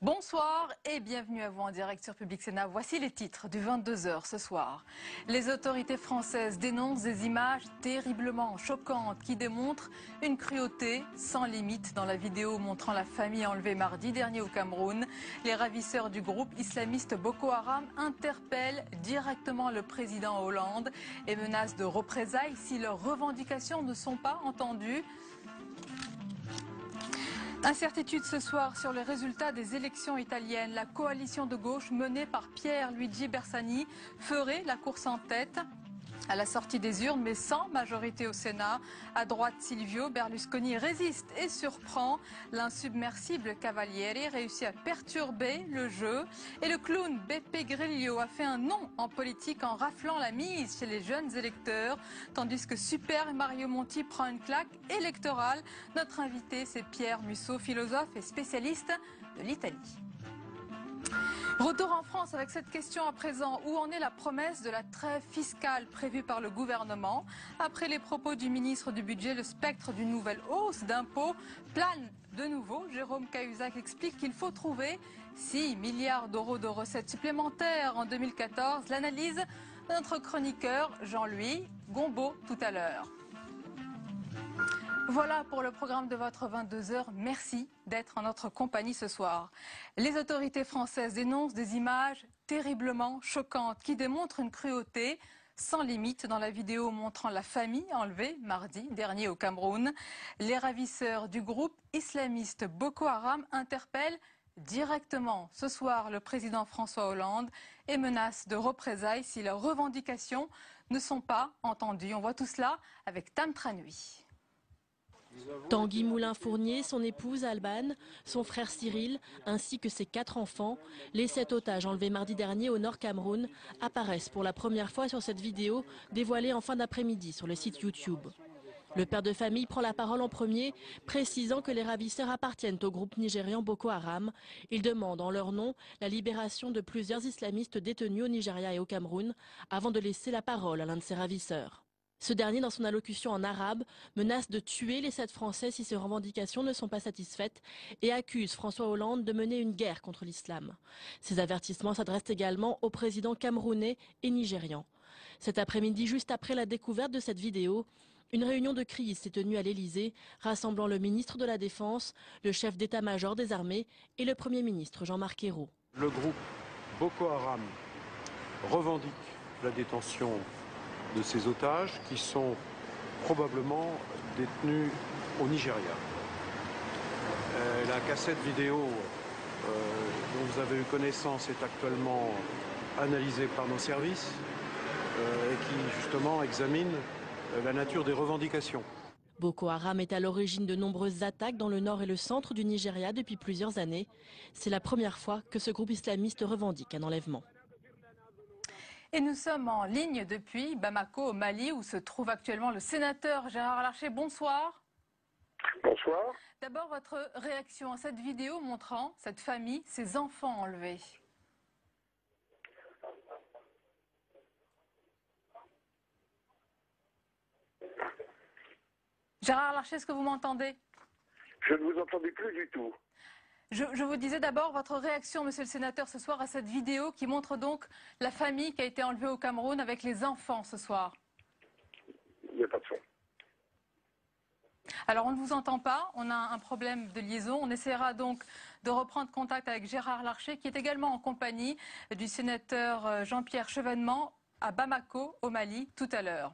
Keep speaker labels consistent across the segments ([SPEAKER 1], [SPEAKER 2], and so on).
[SPEAKER 1] Bonsoir et bienvenue à vous en direct sur Public Sénat. Voici les titres du 22h ce soir. Les autorités françaises dénoncent des images terriblement choquantes qui démontrent une cruauté sans limite dans la vidéo montrant la famille enlevée mardi dernier au Cameroun. Les ravisseurs du groupe islamiste Boko Haram interpellent directement le président Hollande et menacent de représailles si leurs revendications ne sont pas entendues. Incertitude ce soir sur les résultats des élections italiennes. La coalition de gauche menée par Pierluigi Bersani ferait la course en tête à la sortie des urnes, mais sans majorité au Sénat. À droite, Silvio Berlusconi résiste et surprend. L'insubmersible Cavalieri réussit à perturber le jeu. Et le clown Beppe Grillo a fait un nom en politique en raflant la mise chez les jeunes électeurs, tandis que Super Mario Monti prend une claque électorale. Notre invité, c'est Pierre Musso, philosophe et spécialiste de l'Italie. Retour en France avec cette question à présent. Où en est la promesse de la trêve fiscale prévue par le gouvernement? Après les propos du ministre du Budget, le spectre d'une nouvelle hausse d'impôts plane de nouveau. Jérôme Cahuzac explique qu'il faut trouver 6 milliards d'euros de recettes supplémentaires en 2014. L'analyse de notre chroniqueur Jean-Louis Gombaud tout à l'heure. Voilà pour le programme de votre 22h. Merci d'être en notre compagnie ce soir. Les autorités françaises dénoncent des images terriblement choquantes qui démontrent une cruauté sans limite dans la vidéo montrant la famille enlevée mardi dernier au Cameroun. Les ravisseurs du groupe islamiste Boko Haram interpellent directement ce soir le président François Hollande et menacent de représailles si leurs revendications ne sont pas entendues. On voit tout cela avec Tam Tranui.
[SPEAKER 2] Tanguy Moulin-Fournier, son épouse Alban, son frère Cyril, ainsi que ses 4 enfants, les 7 otages enlevés mardi dernier au Nord Cameroun, apparaissent pour la première fois sur cette vidéo dévoilée en fin d'après-midi sur le site YouTube. Le père de famille prend la parole en premier, précisant que les ravisseurs appartiennent au groupe nigérian Boko Haram. Il demande en leur nom la libération de plusieurs islamistes détenus au Nigeria et au Cameroun, avant de laisser la parole à l'un de ces ravisseurs. Ce dernier, dans son allocution en arabe, menace de tuer les 7 Français si ses revendications ne sont pas satisfaites et accuse François Hollande de mener une guerre contre l'islam. Ces avertissements s'adressent également aux présidents camerounais et nigérians. Cet après-midi, juste après la découverte de cette vidéo, une réunion de crise s'est tenue à l'Élysée, rassemblant le ministre de la Défense, le chef d'état-major des armées et le Premier ministre Jean-Marc Ayrault.
[SPEAKER 3] Le groupe Boko Haram revendique la détention de ces otages qui sont probablement détenus au Nigeria. La cassette vidéo dont vous avez eu connaissance est actuellement analysée par nos services et qui justement examine la nature des revendications.
[SPEAKER 2] Boko Haram est à l'origine de nombreuses attaques dans le nord et le centre du Nigeria depuis plusieurs années. C'est la première fois que ce groupe islamiste revendique un enlèvement.
[SPEAKER 1] Et nous sommes en ligne depuis Bamako, au Mali, où se trouve actuellement le sénateur Gérard Larcher. Bonsoir.
[SPEAKER 4] Bonsoir.
[SPEAKER 1] D'abord, votre réaction à cette vidéo montrant cette famille, ses enfants enlevés. Gérard Larcher, est-ce que vous m'entendez?
[SPEAKER 4] Je ne vous entendais plus du tout.
[SPEAKER 1] Je vous disais d'abord votre réaction, monsieur le sénateur, ce soir à cette vidéo qui montre donc la famille qui a été enlevée au Cameroun avec les enfants ce soir.
[SPEAKER 4] Il n'y a pas de son.
[SPEAKER 1] Alors on ne vous entend pas, on a un problème de liaison. On essaiera donc de reprendre contact avec Gérard Larcher qui est également en compagnie du sénateur Jean-Pierre Chevènement à Bamako, au Mali, tout à l'heure.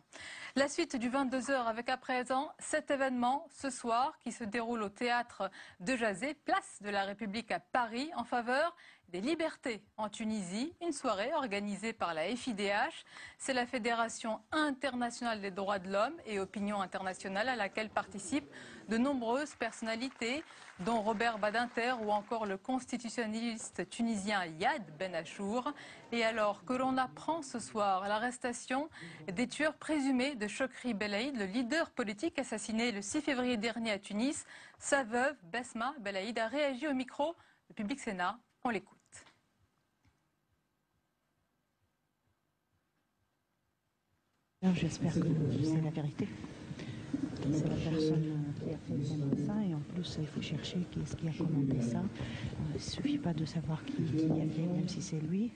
[SPEAKER 1] La suite du 22h avec à présent cet événement ce soir qui se déroule au théâtre de Jazé, place de la République à Paris, en faveur des libertés en Tunisie. Une soirée organisée par la FIDH, c'est la Fédération internationale des droits de l'homme et opinion internationale à laquelle participent de nombreuses personnalités, dont Robert Badinter ou encore le constitutionnaliste tunisien Yad Ben Achour. Et alors que l'on apprend ce soir l'arrestation des tueurs présumés de Chokri Belaïd, le leader politique assassiné le 6 février dernier à Tunis, sa veuve Besma Belaïd a réagi au micro de Public Sénat. On l'écoute.
[SPEAKER 5] J'espère que c'est la vérité. C'est la personne qui a fait commandé ça et en plus il faut chercher qui est-ce qui a commandé ça. Il ne suffit pas de savoir qui y a fait, même si c'est lui.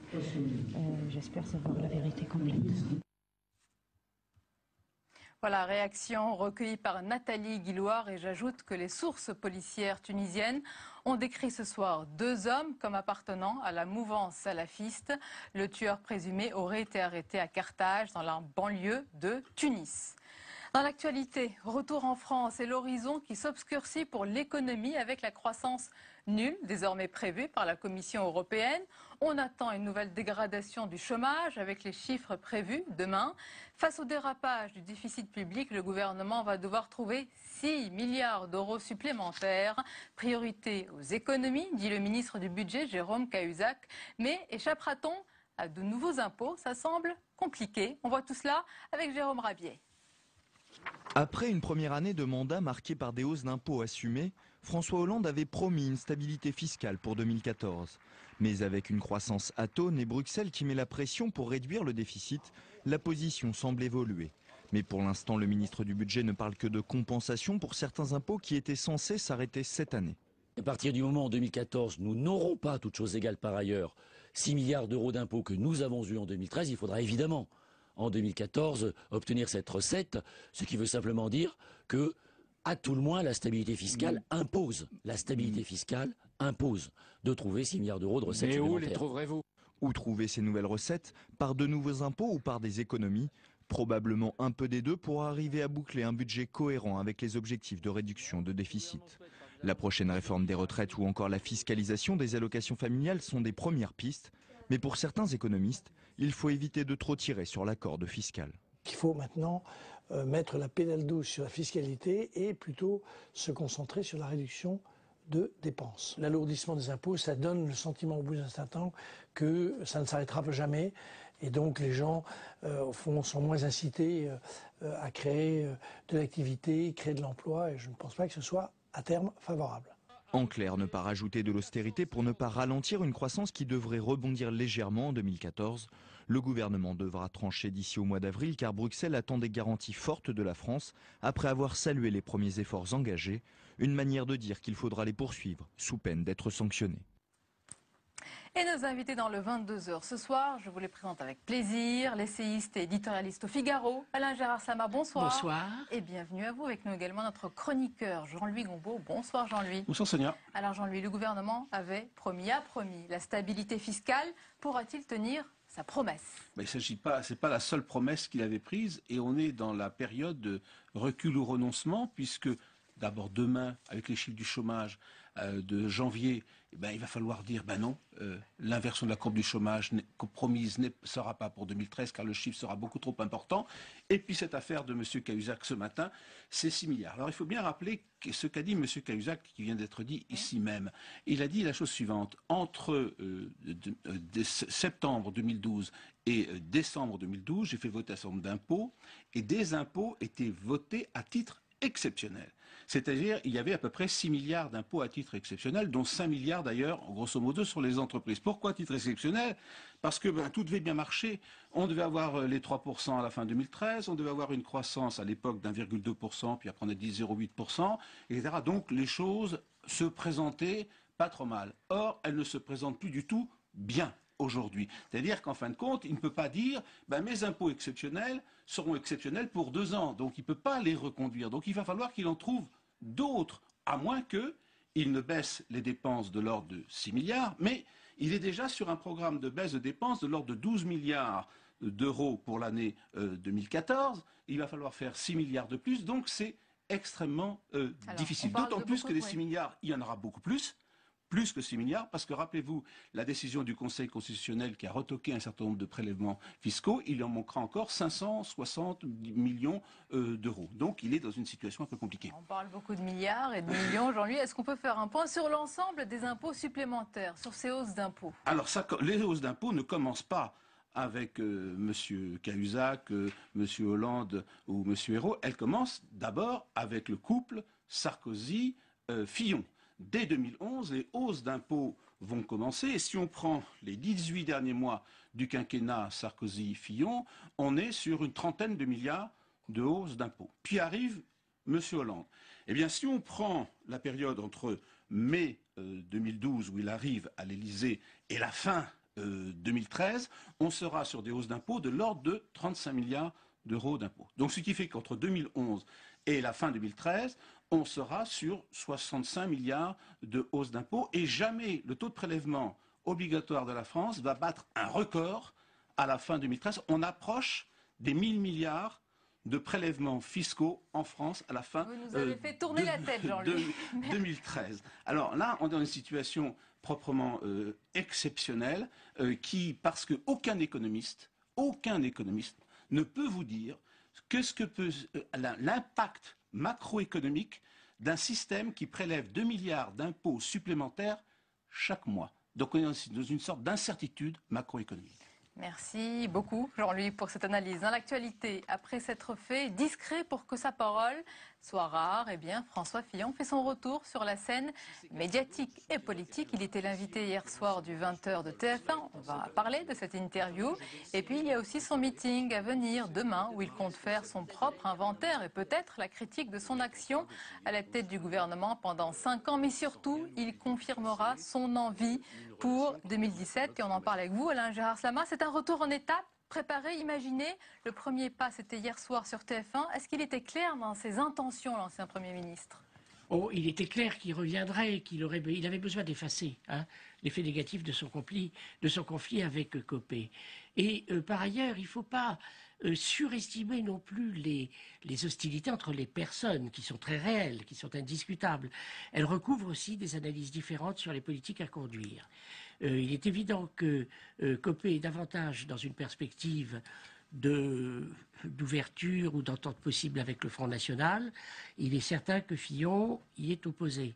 [SPEAKER 5] J'espère savoir la vérité complète.
[SPEAKER 1] Voilà, réaction recueillie par Nathalie Guilloire et j'ajoute que les sources policières tunisiennes ont décrit ce soir 2 hommes comme appartenant à la mouvance salafiste. Le tueur présumé aurait été arrêté à Carthage dans la banlieue de Tunis. Dans l'actualité, retour en France et l'horizon qui s'obscurcit pour l'économie avec la croissance nulle désormais prévue par la Commission européenne. On attend une nouvelle dégradation du chômage avec les chiffres prévus demain. Face au dérapage du déficit public, le gouvernement va devoir trouver 6 milliards d'euros supplémentaires. Priorité aux économies, dit le ministre du Budget Jérôme Cahuzac. Mais échappera-t-on à de nouveaux impôts? Ça semble compliqué. On voit tout cela avec Jérôme Rabier.
[SPEAKER 6] Après une première année de mandat marquée par des hausses d'impôts assumées, François Hollande avait promis une stabilité fiscale pour 2014. Mais avec une croissance atone et Bruxelles qui met la pression pour réduire le déficit, la position semble évoluer. Mais pour l'instant, le ministre du Budget ne parle que de compensation pour certains impôts qui étaient censés s'arrêter cette année.
[SPEAKER 7] À partir du moment en 2014, nous n'aurons pas, toutes choses égales par ailleurs, 6 milliards d'euros d'impôts que nous avons eus en 2013, il faudra évidemment en 2014 obtenir cette recette, ce qui veut simplement dire que, à tout le moins, la stabilité fiscale impose. La stabilité fiscale impose de trouver 6 milliards d'euros de recettes supplémentaires.
[SPEAKER 6] Mais où les trouverez-vous? Où trouver ces nouvelles recettes? Par de nouveaux impôts ou par des économies? Probablement un peu des deux pour arriver à boucler un budget cohérent avec les objectifs de réduction de déficit. La prochaine réforme des retraites ou encore la fiscalisation des allocations familiales sont des premières pistes. Mais pour certains économistes, il faut éviter de trop tirer sur la corde fiscale.
[SPEAKER 8] Il faut maintenant mettre la pédale douce sur la fiscalité et plutôt se concentrer sur la réduction de dépenses. L'alourdissement des impôts, ça donne le sentiment au bout d'un certain temps que ça ne s'arrêtera jamais et donc les gens au fond sont moins incités à créer de l'activité, créer de l'emploi et je ne pense pas que ce soit à terme favorable.
[SPEAKER 6] En clair, ne pas rajouter de l'austérité pour ne pas ralentir une croissance qui devrait rebondir légèrement en 2014. Le gouvernement devra trancher d'ici au mois d'avril car Bruxelles attend des garanties fortes de la France après avoir salué les premiers efforts engagés. Une manière de dire qu'il faudra les poursuivre sous peine d'être sanctionné.
[SPEAKER 1] Et nos invités dans le 22h ce soir, je vous les présente avec plaisir. L'essayiste et éditorialiste au Figaro, Alain Gérard Sama, bonsoir.
[SPEAKER 9] Bonsoir.
[SPEAKER 1] Et bienvenue à vous. Avec nous également notre chroniqueur Jean-Louis Gombaud. Bonsoir Jean-Louis.
[SPEAKER 9] Bonsoir Sonia.
[SPEAKER 1] Alors Jean-Louis, le gouvernement a promis la stabilité fiscale. Pourra-t-il tenir sa promesse?
[SPEAKER 9] Il s'agit pas, c'est pas la seule promesse qu'il avait prise et on est dans la période de recul ou renoncement puisque d'abord demain, avec les chiffres du chômage de janvier, il va falloir dire non, l'inversion de la courbe du chômage promise ne sera pas pour 2013 car le chiffre sera beaucoup trop important. Et puis cette affaire de M. Cahuzac ce matin, c'est 6 milliards. Alors il faut bien rappeler ce qu'a dit M. Cahuzac qui vient d'être dit ici même. Il a dit la chose suivante, entre septembre 2012 et décembre 2012, j'ai fait voter un certain nombre d'impôts et des impôts étaient votés à titre exceptionnel. C'est-à-dire, il y avait à peu près 6 milliards d'impôts à titre exceptionnel, dont 5 milliards d'ailleurs, grosso modo, sur les entreprises. Pourquoi à titre exceptionnel? Parce que tout devait bien marcher. On devait avoir les 3% à la fin 2013, on devait avoir une croissance à l'époque d'1,2%, puis après on a dit 0,8%, etc. Donc les choses se présentaient pas trop mal. Or, elles ne se présentent plus du tout bien aujourd'hui. C'est-à-dire qu'en fin de compte, il ne peut pas dire mes impôts exceptionnels seront exceptionnels pour 2 ans. Donc il ne peut pas les reconduire. Donc il va falloir qu'il en trouve d'autres, à moins qu'il ne baisse les dépenses de l'ordre de 6 milliards, mais il est déjà sur un programme de baisse de dépenses de l'ordre de 12 milliards d'euros pour l'année 2014. Il va falloir faire 6 milliards de plus, donc c'est extrêmement difficile. D'autant plus que les 6 milliards, il y en aura beaucoup plus que 6 milliards, parce que rappelez-vous, la décision du Conseil constitutionnel qui a retoqué un certain nombre de prélèvements fiscaux, il en manquera encore 560 millions d'euros. Donc il est dans une situation un peu compliquée.
[SPEAKER 1] On parle beaucoup de milliards et de millions, Jean-Louis. Est-ce qu'on peut faire un point sur l'ensemble des impôts supplémentaires, sur ces hausses d'impôts?
[SPEAKER 9] Alors les hausses d'impôts ne commencent pas avec M. Cahuzac, M. Hollande ou M. Ayrault. Elles commencent d'abord avec le couple Sarkozy-Fillon. Dès 2011, les hausses d'impôts vont commencer. Et si on prend les 18 derniers mois du quinquennat Sarkozy-Fillon, on est sur une trentaine de milliards de hausses d'impôts. Puis arrive M. Hollande? Eh bien, si on prend la période entre mai 2012, où il arrive à l'Élysée, et la fin 2013, on sera sur des hausses d'impôts de l'ordre de 35 milliards d'euros d'impôts. Donc, ce qui fait qu'entre 2011 et la fin 2013, on sera sur 65 milliards de hausses d'impôts, et jamais le taux de prélèvement obligatoire de la France va battre un record à la fin 2013. On approche des 1000 milliards de prélèvements fiscaux en France à la fin
[SPEAKER 1] Vous nous avez fait tourner la tête, Jean-Louis.
[SPEAKER 9] 2013. Alors là, on est dans une situation proprement exceptionnelle parce qu'aucun économiste ne peut vous dire qu'est-ce que peut l'impact macroéconomique d'un système qui prélève 2 milliards d'impôts supplémentaires chaque mois. Donc on est dans une sorte d'incertitude macroéconomique.
[SPEAKER 1] Merci beaucoup, Jean-Louis, pour cette analyse. Dans l'actualité, après s'être fait discret pour que sa parole soit rare, eh bien, François Fillon fait son retour sur la scène médiatique et politique. Il était l'invité hier soir du 20h de TF1. On va parler de cette interview. Et puis, il y a aussi son meeting à venir demain, où il compte faire son propre inventaire et peut-être la critique de son action à la tête du gouvernement pendant 5 ans. Mais surtout, il confirmera son envie pour 2017. Et on en parle avec vous, Alain Gérard Slama. C'est un retour en étape. Préparé, imaginé. Le premier pas, c'était hier soir sur TF1. Est-ce qu'il était clair dans ses intentions, l'ancien Premier ministre?
[SPEAKER 10] Oh, il était clair qu'il reviendrait, il avait besoin d'effacer l'effet négatif de son conflit avec Copé. Et par ailleurs, il ne faut pas surestimer non plus les hostilités entre les personnes, qui sont très réelles, qui sont indiscutables. Elles recouvrent aussi des analyses différentes sur les politiques à conduire. Il est évident que Copé est davantage dans une perspective d'ouverture ou d'entente possible avec le Front National. Il est certain que Fillon y est opposé.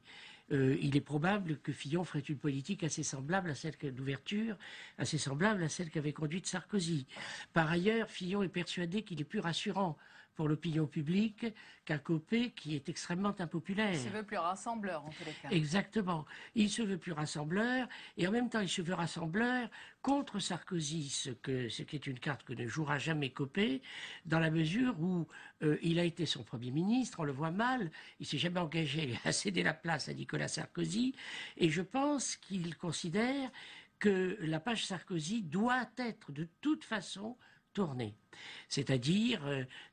[SPEAKER 10] Il est probable que Fillon ferait une politique assez semblable à celle d'ouverture, assez semblable à celle qu'avait conduite Sarkozy. Par ailleurs, Fillon est persuadé qu'il est plus rassurant pour l'opinion publique qu'un Copé qui est extrêmement impopulaire.
[SPEAKER 1] Il se veut plus rassembleur, en tous les cas.
[SPEAKER 10] Exactement. Il se veut plus rassembleur, et en même temps, il se veut rassembleur contre Sarkozy, ce qui est une carte que ne jouera jamais Copé, dans la mesure où il a été son Premier ministre, on le voit mal, il s'est jamais engagé à céder la place à Nicolas Sarkozy, et je pense qu'il considère que la page Sarkozy doit être de toute façon tournée. C'est-à-dire,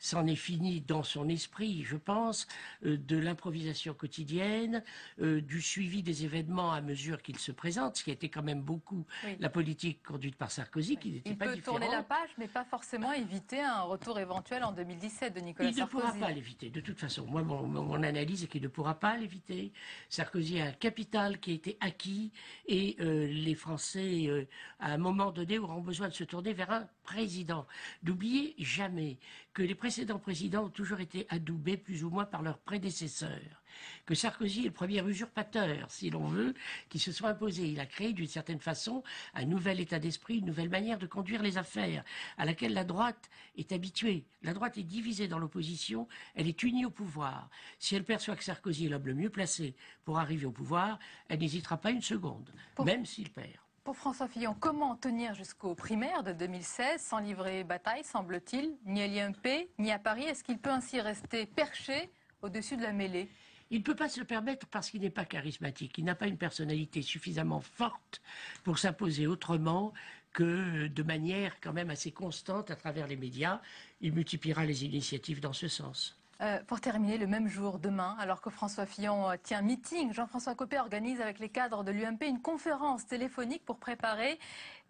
[SPEAKER 10] c'en est fini dans son esprit, je pense, de l'improvisation quotidienne, du suivi des événements à mesure qu'ils se présentent, ce qui a été quand même beaucoup la politique conduite par Sarkozy, qui n'était pas différente.
[SPEAKER 1] Il peut tourner la page, mais pas forcément éviter un retour éventuel en 2017 de Nicolas Sarkozy.
[SPEAKER 10] Il ne pourra pas l'éviter, de toute façon. Moi, mon analyse est qu'il ne pourra pas l'éviter. Sarkozy a un capital qui a été acquis, et les Français, à un moment donné, auront besoin de se tourner vers un président. N'oubliez jamais que les précédents présidents ont toujours été adoubés plus ou moins par leurs prédécesseurs, que Sarkozy est le premier usurpateur, si l'on veut, qui se soit imposé. Il a créé d'une certaine façon un nouvel état d'esprit, une nouvelle manière de conduire les affaires, à laquelle la droite est habituée. La droite est divisée dans l'opposition, elle est unie au pouvoir. Si elle perçoit que Sarkozy est l'homme le mieux placé pour arriver au pouvoir, elle n'hésitera pas une seconde, même s'il perd.
[SPEAKER 1] Pour François Fillon, comment tenir jusqu'aux primaires de 2016 sans livrer bataille, semble-t-il, ni à l'IMP, ni à Paris? Est-ce qu'il peut ainsi rester perché au-dessus de la mêlée?
[SPEAKER 10] Il ne peut pas se le permettre parce qu'il n'est pas charismatique. Il n'a pas une personnalité suffisamment forte pour s'imposer autrement que de manière quand même assez constante à travers les médias. Il multipliera les initiatives dans ce sens.
[SPEAKER 1] Pour terminer, le même jour, demain, alors que François Fillon tient un meeting, Jean-François Copé organise avec les cadres de l'UMP une conférence téléphonique pour préparer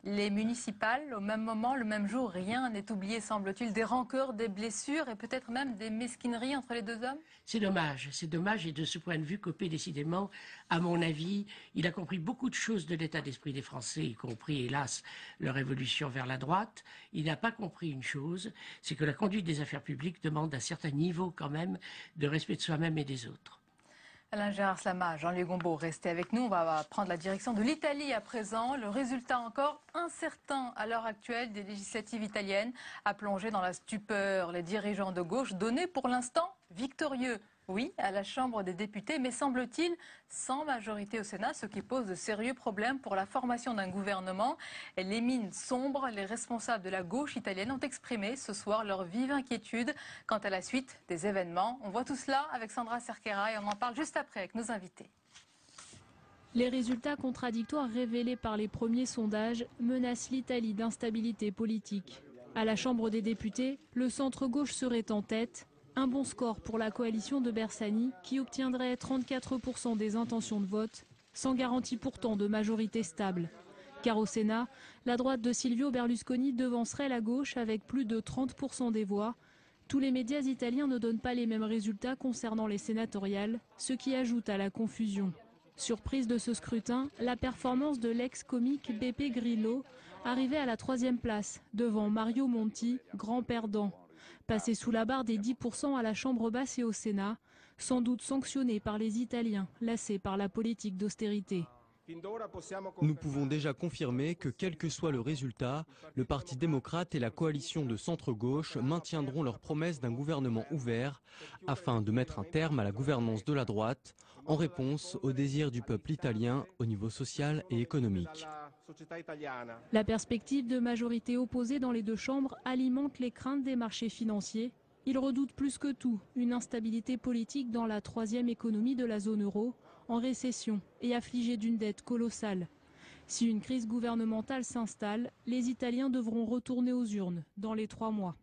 [SPEAKER 1] les municipales. Au même moment, le même jour, rien n'est oublié, semble-t-il, des rancœurs, des blessures et peut-être même des mesquineries entre les deux hommes? C'est dommage,
[SPEAKER 10] et de ce point de vue, Copé, décidément, à mon avis, il a compris beaucoup de choses de l'état d'esprit des Français, y compris, hélas, leur évolution vers la droite. Il n'a pas compris une chose, c'est que la conduite des affaires publiques demande un certain niveau, quand même, de respect de soi-même et des autres.
[SPEAKER 1] Alain Gérard Slama, Jean-Louis Gombault, restez avec nous. On va prendre la direction de l'Italie à présent. Le résultat encore incertain à l'heure actuelle des législatives italiennes a plongé dans la stupeur les dirigeants de gauche, donné pour l'instant victorieux, oui, à la Chambre des députés, mais semble-t-il sans majorité au Sénat, ce qui pose de sérieux problèmes pour la formation d'un gouvernement. Et les mines sombres, les responsables de la gauche italienne ont exprimé ce soir leur vive inquiétude quant à la suite des événements. On voit tout cela avec Sandra Cerquera et on en parle juste après avec nos invités.
[SPEAKER 11] Les résultats contradictoires révélés par les premiers sondages menacent l'Italie d'instabilité politique. À la Chambre des députés, le centre-gauche serait en tête. Un bon score pour la coalition de Bersani qui obtiendrait 34% des intentions de vote, sans garantie pourtant de majorité stable. Car au Sénat, la droite de Silvio Berlusconi devancerait la gauche avec plus de 30% des voix. Tous les médias italiens ne donnent pas les mêmes résultats concernant les sénatoriales, ce qui ajoute à la confusion. Surprise de ce scrutin, la performance de l'ex-comique Beppe Grillo arrivait à la 3e place, devant Mario Monti, grand perdant. Passé sous la barre des 10% à la Chambre basse et au Sénat, sans doute sanctionné par les Italiens, lassés par la politique d'austérité.
[SPEAKER 12] Nous pouvons déjà confirmer que quel que soit le résultat, le Parti démocrate et la coalition de centre-gauche maintiendront leur promesse d'un gouvernement ouvert afin de mettre un terme à la gouvernance de la droite en réponse au désir du peuple italien au niveau social et économique.
[SPEAKER 11] La perspective de majorité opposée dans les deux chambres alimente les craintes des marchés financiers. Ils redoutent plus que tout une instabilité politique dans la 3e économie de la zone euro, en récession et affligée d'une dette colossale. Si une crise gouvernementale s'installe, les Italiens devront retourner aux urnes dans les 3 mois.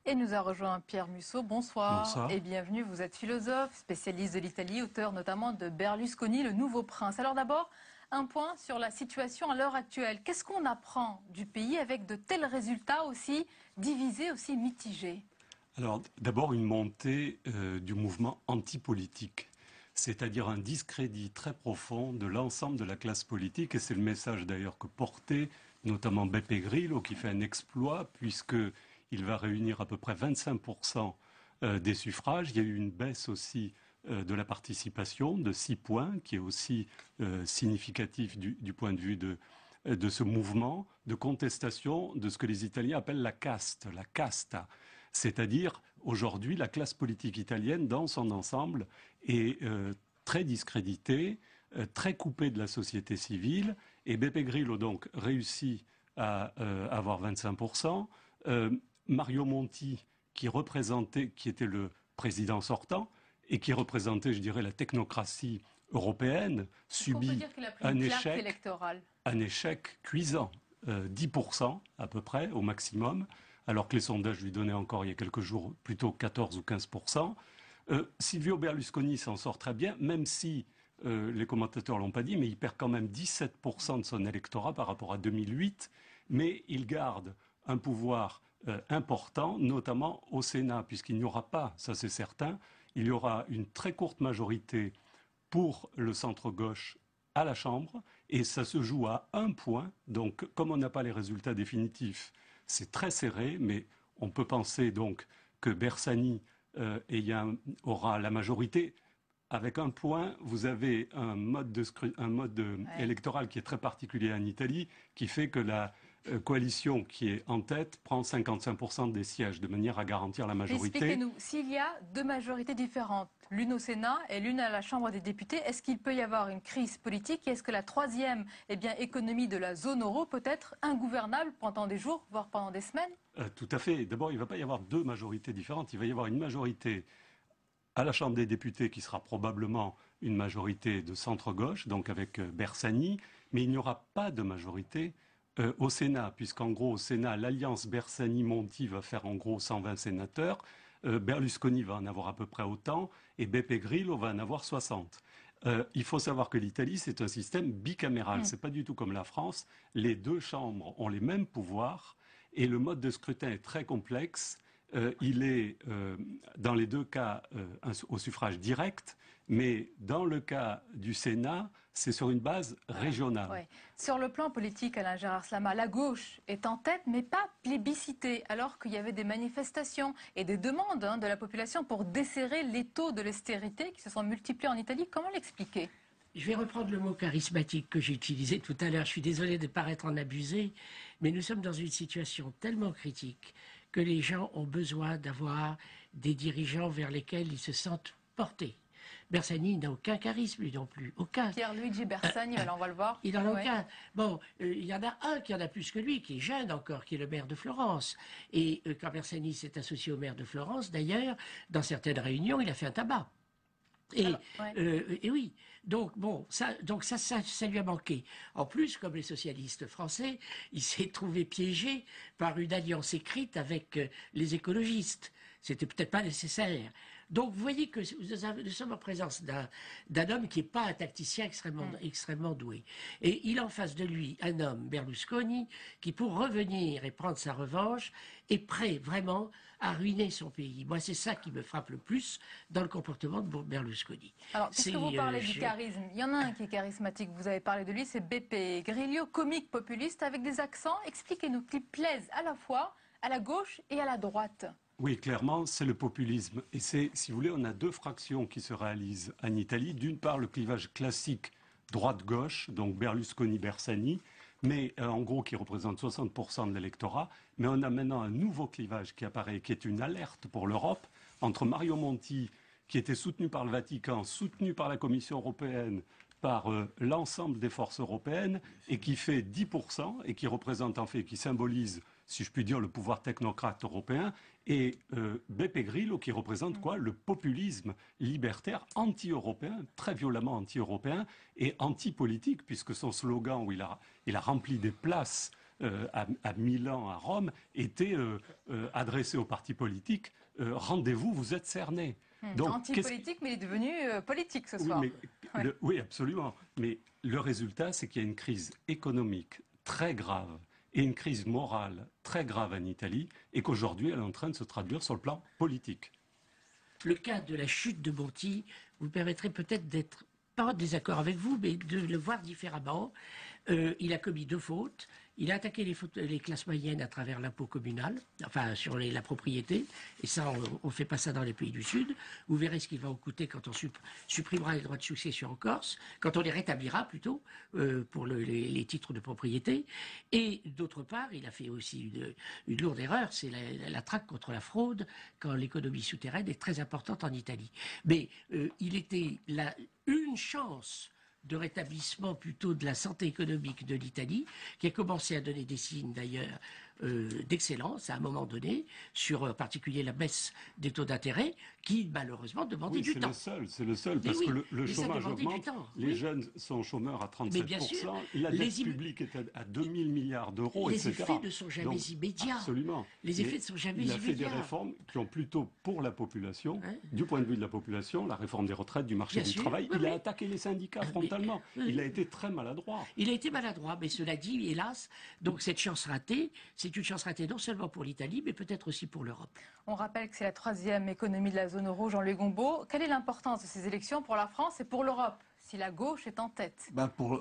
[SPEAKER 1] Et nous a rejoint Pierre Musso. Bonsoir.
[SPEAKER 13] Bonsoir.
[SPEAKER 1] Et bienvenue. Vous êtes philosophe, spécialiste de l'Italie, auteur notamment de Berlusconi, le nouveau prince. Alors d'abord, un point sur la situation à l'heure actuelle. Qu'est-ce qu'on apprend du pays avec de tels résultats aussi divisés, aussi mitigés?
[SPEAKER 13] Alors d'abord une montée du mouvement anti-politique, c'est-à-dire un discrédit très profond de l'ensemble de la classe politique. Et c'est le message d'ailleurs que portait notamment Beppe Grillo, qui fait un exploit puisqu'il va réunir à peu près 25% des suffrages. Il y a eu une baisse aussi de la participation de 6 points, qui est aussi significatif du point de vue de ce mouvement de contestation de ce que les Italiens appellent la caste, la casta. C'est-à-dire, aujourd'hui, la classe politique italienne, dans son ensemble, est très discréditée, très coupée de la société civile. Et Beppe Grillo, donc, réussit à avoir 25%. Mario Monti, qui était le président sortant, et qui représentait, je dirais, la technocratie européenne, subit un échec cuisant, 10% à peu près au maximum, alors que les sondages lui donnaient encore il y a quelques jours plutôt 14 ou 15%. Silvio Berlusconi s'en sort très bien, même si les commentateurs ne l'ont pas dit, mais il perd quand même 17% de son électorat par rapport à 2008, mais il garde un pouvoir important, notamment au Sénat, puisqu'il n'y aura pas, ça c'est certain, il y aura une très courte majorité pour le centre-gauche à la Chambre, et ça se joue à 1 point. Donc, comme on n'a pas les résultats définitifs, c'est très serré, mais on peut penser donc que Bersani aura la majorité. Avec 1 point, vous avez un mode électoral qui est très particulier en Italie, qui fait que la coalition qui est en tête prend 55% des sièges, de manière à garantir la majorité.
[SPEAKER 1] Expliquez-nous, s'il y a 2 majorités différentes, l'une au Sénat et l'une à la Chambre des députés, est-ce qu'il peut y avoir une crise politique? Et est-ce que la 3e économie de la zone euro peut être ingouvernable pendant des jours, voire pendant des semaines?
[SPEAKER 13] Tout à fait. D'abord, il ne va pas y avoir 2 majorités différentes. Il va y avoir une majorité à la Chambre des députés qui sera probablement une majorité de centre-gauche, donc avec Bersani, mais il n'y aura pas de majorité au Sénat, puisqu'en gros, au Sénat, l'alliance Bersani-Monti va faire en gros 120 sénateurs, Berlusconi va en avoir à peu près autant, et Beppe Grillo va en avoir 60. Il faut savoir que l'Italie, c'est un système bicaméral, c'est pas du tout comme la France. Les 2 chambres ont les mêmes pouvoirs, et le mode de scrutin est très complexe. Il est, dans les 2 cas, au suffrage direct, mais dans le cas du Sénat, c'est sur une base régionale.
[SPEAKER 1] Ouais. Sur le plan politique, Alain Gérard Slama, la gauche est en tête, mais pas plébiscitée, alors qu'il y avait des manifestations et des demandes de la population pour desserrer l'étau de l'austérité qui se sont multipliés en Italie. Comment l'expliquer?
[SPEAKER 10] Je vais reprendre le mot charismatique que j'ai utilisé tout à l'heure. Je suis désolé de paraître en abuser, mais nous sommes dans une situation tellement critique que les gens ont besoin d'avoir des dirigeants vers lesquels ils se sentent portés. Bersani n'a aucun charisme, lui non plus. Aucun.
[SPEAKER 1] Pierre-Luigi Bersani, on va le voir.
[SPEAKER 10] Il n'en a aucun. Bon, il y en a un qui en a plus que lui, qui est jeune encore, qui est le maire de Florence. Et quand Bersani s'est associé au maire de Florence, d'ailleurs, dans certaines réunions, il a fait un tabac. Et oui, donc bon, ça lui a manqué. En plus, comme les socialistes français, il s'est trouvé piégé par une alliance écrite avec les écologistes. C'était peut-être pas nécessaire. Donc vous voyez que nous sommes en présence d'un homme qui n'est pas un tacticien extrêmement doué. Et il a en face de lui un homme, Berlusconi, qui pour revenir et prendre sa revanche est prêt vraiment à ruiner son pays. Moi, c'est ça qui me frappe le plus dans le comportement de Berlusconi.
[SPEAKER 1] Alors, puisque vous parlez du charisme, il y en a un qui est charismatique, vous avez parlé de lui, c'est Beppe Grillo, comique populiste avec des accents. Expliquez-nous, qui plaisent à la fois à la gauche et à la droite.
[SPEAKER 13] Oui, clairement, c'est le populisme. Et c'est, si vous voulez, on a deux fractions qui se réalisent en Italie. D'une part, le clivage classique droite-gauche, donc Berlusconi-Bersani, mais en gros qui représente 60% de l'électorat. Mais on a maintenant un nouveau clivage qui apparaît, qui est une alerte pour l'Europe, entre Mario Monti, qui était soutenu par le Vatican, soutenu par la Commission européenne, par l'ensemble des forces européennes, et qui fait 10%, et qui représente en fait, qui symbolise, si je puis dire, le pouvoir technocrate européen, et Beppe Grillo qui représente quoi? Le populisme libertaire anti-européen, très violemment anti-européen et anti-politique, puisque son slogan où il a rempli des places à Milan, à Rome, était adressé aux partis politiques rendez-vous, vous êtes cernés.
[SPEAKER 1] Anti-politique, mais il est devenu politique ce soir.
[SPEAKER 13] Oui, absolument. Mais le résultat, c'est qu'il y a une crise économique très grave et une crise morale très grave en Italie, et qu'aujourd'hui, elle est en train de se traduire sur le plan politique.
[SPEAKER 10] Le cas de la chute de Monti vous permettrait peut-être d'être, pas en désaccord avec vous, mais de le voir différemment. Il a commis deux fautes. Il a attaqué les classes moyennes à travers l'impôt communal, enfin sur la propriété, et ça, on ne fait pas ça dans les pays du Sud. Vous verrez ce qu'il va en coûter quand on supprimera les droits de succession en Corse, quand on les rétablira plutôt pour les titres de propriété. Et d'autre part, il a fait aussi une lourde erreur, c'est la traque contre la fraude, quand l'économie souterraine est très importante en Italie. Mais il était là une chance de rétablissement plutôt de la santé économique de l'Italie, qui a commencé à donner des signes d'ailleurs d'excellence à un moment donné, sur en particulier la baisse des taux d'intérêt, qui malheureusement demandait du temps.
[SPEAKER 13] C'est le seul, parce que le chômage augmente, les jeunes sont chômeurs à 37%, la dette publique est à 2000 milliards d'euros, etc.
[SPEAKER 10] Les effets ne sont jamais immédiats.
[SPEAKER 13] Absolument.
[SPEAKER 10] Les effets ne sont jamais
[SPEAKER 13] immédiats.
[SPEAKER 10] Il a
[SPEAKER 13] fait des réformes qui ont plutôt pour la population, du point de vue de la population, la réforme des retraites, du marché du travail, il a attaqué les syndicats frontalement. Il a été très maladroit.
[SPEAKER 10] Il a été maladroit, mais cela dit, hélas, donc cette chance ratée, c'est une chance ratée non seulement pour l'Italie, mais peut-être aussi pour l'Europe.
[SPEAKER 1] On rappelle que c'est la troisième économie de la zone euro, Jean-Louis Gombault. Quelle est l'importance de ces élections pour la France et pour l'Europe, si la gauche est en tête?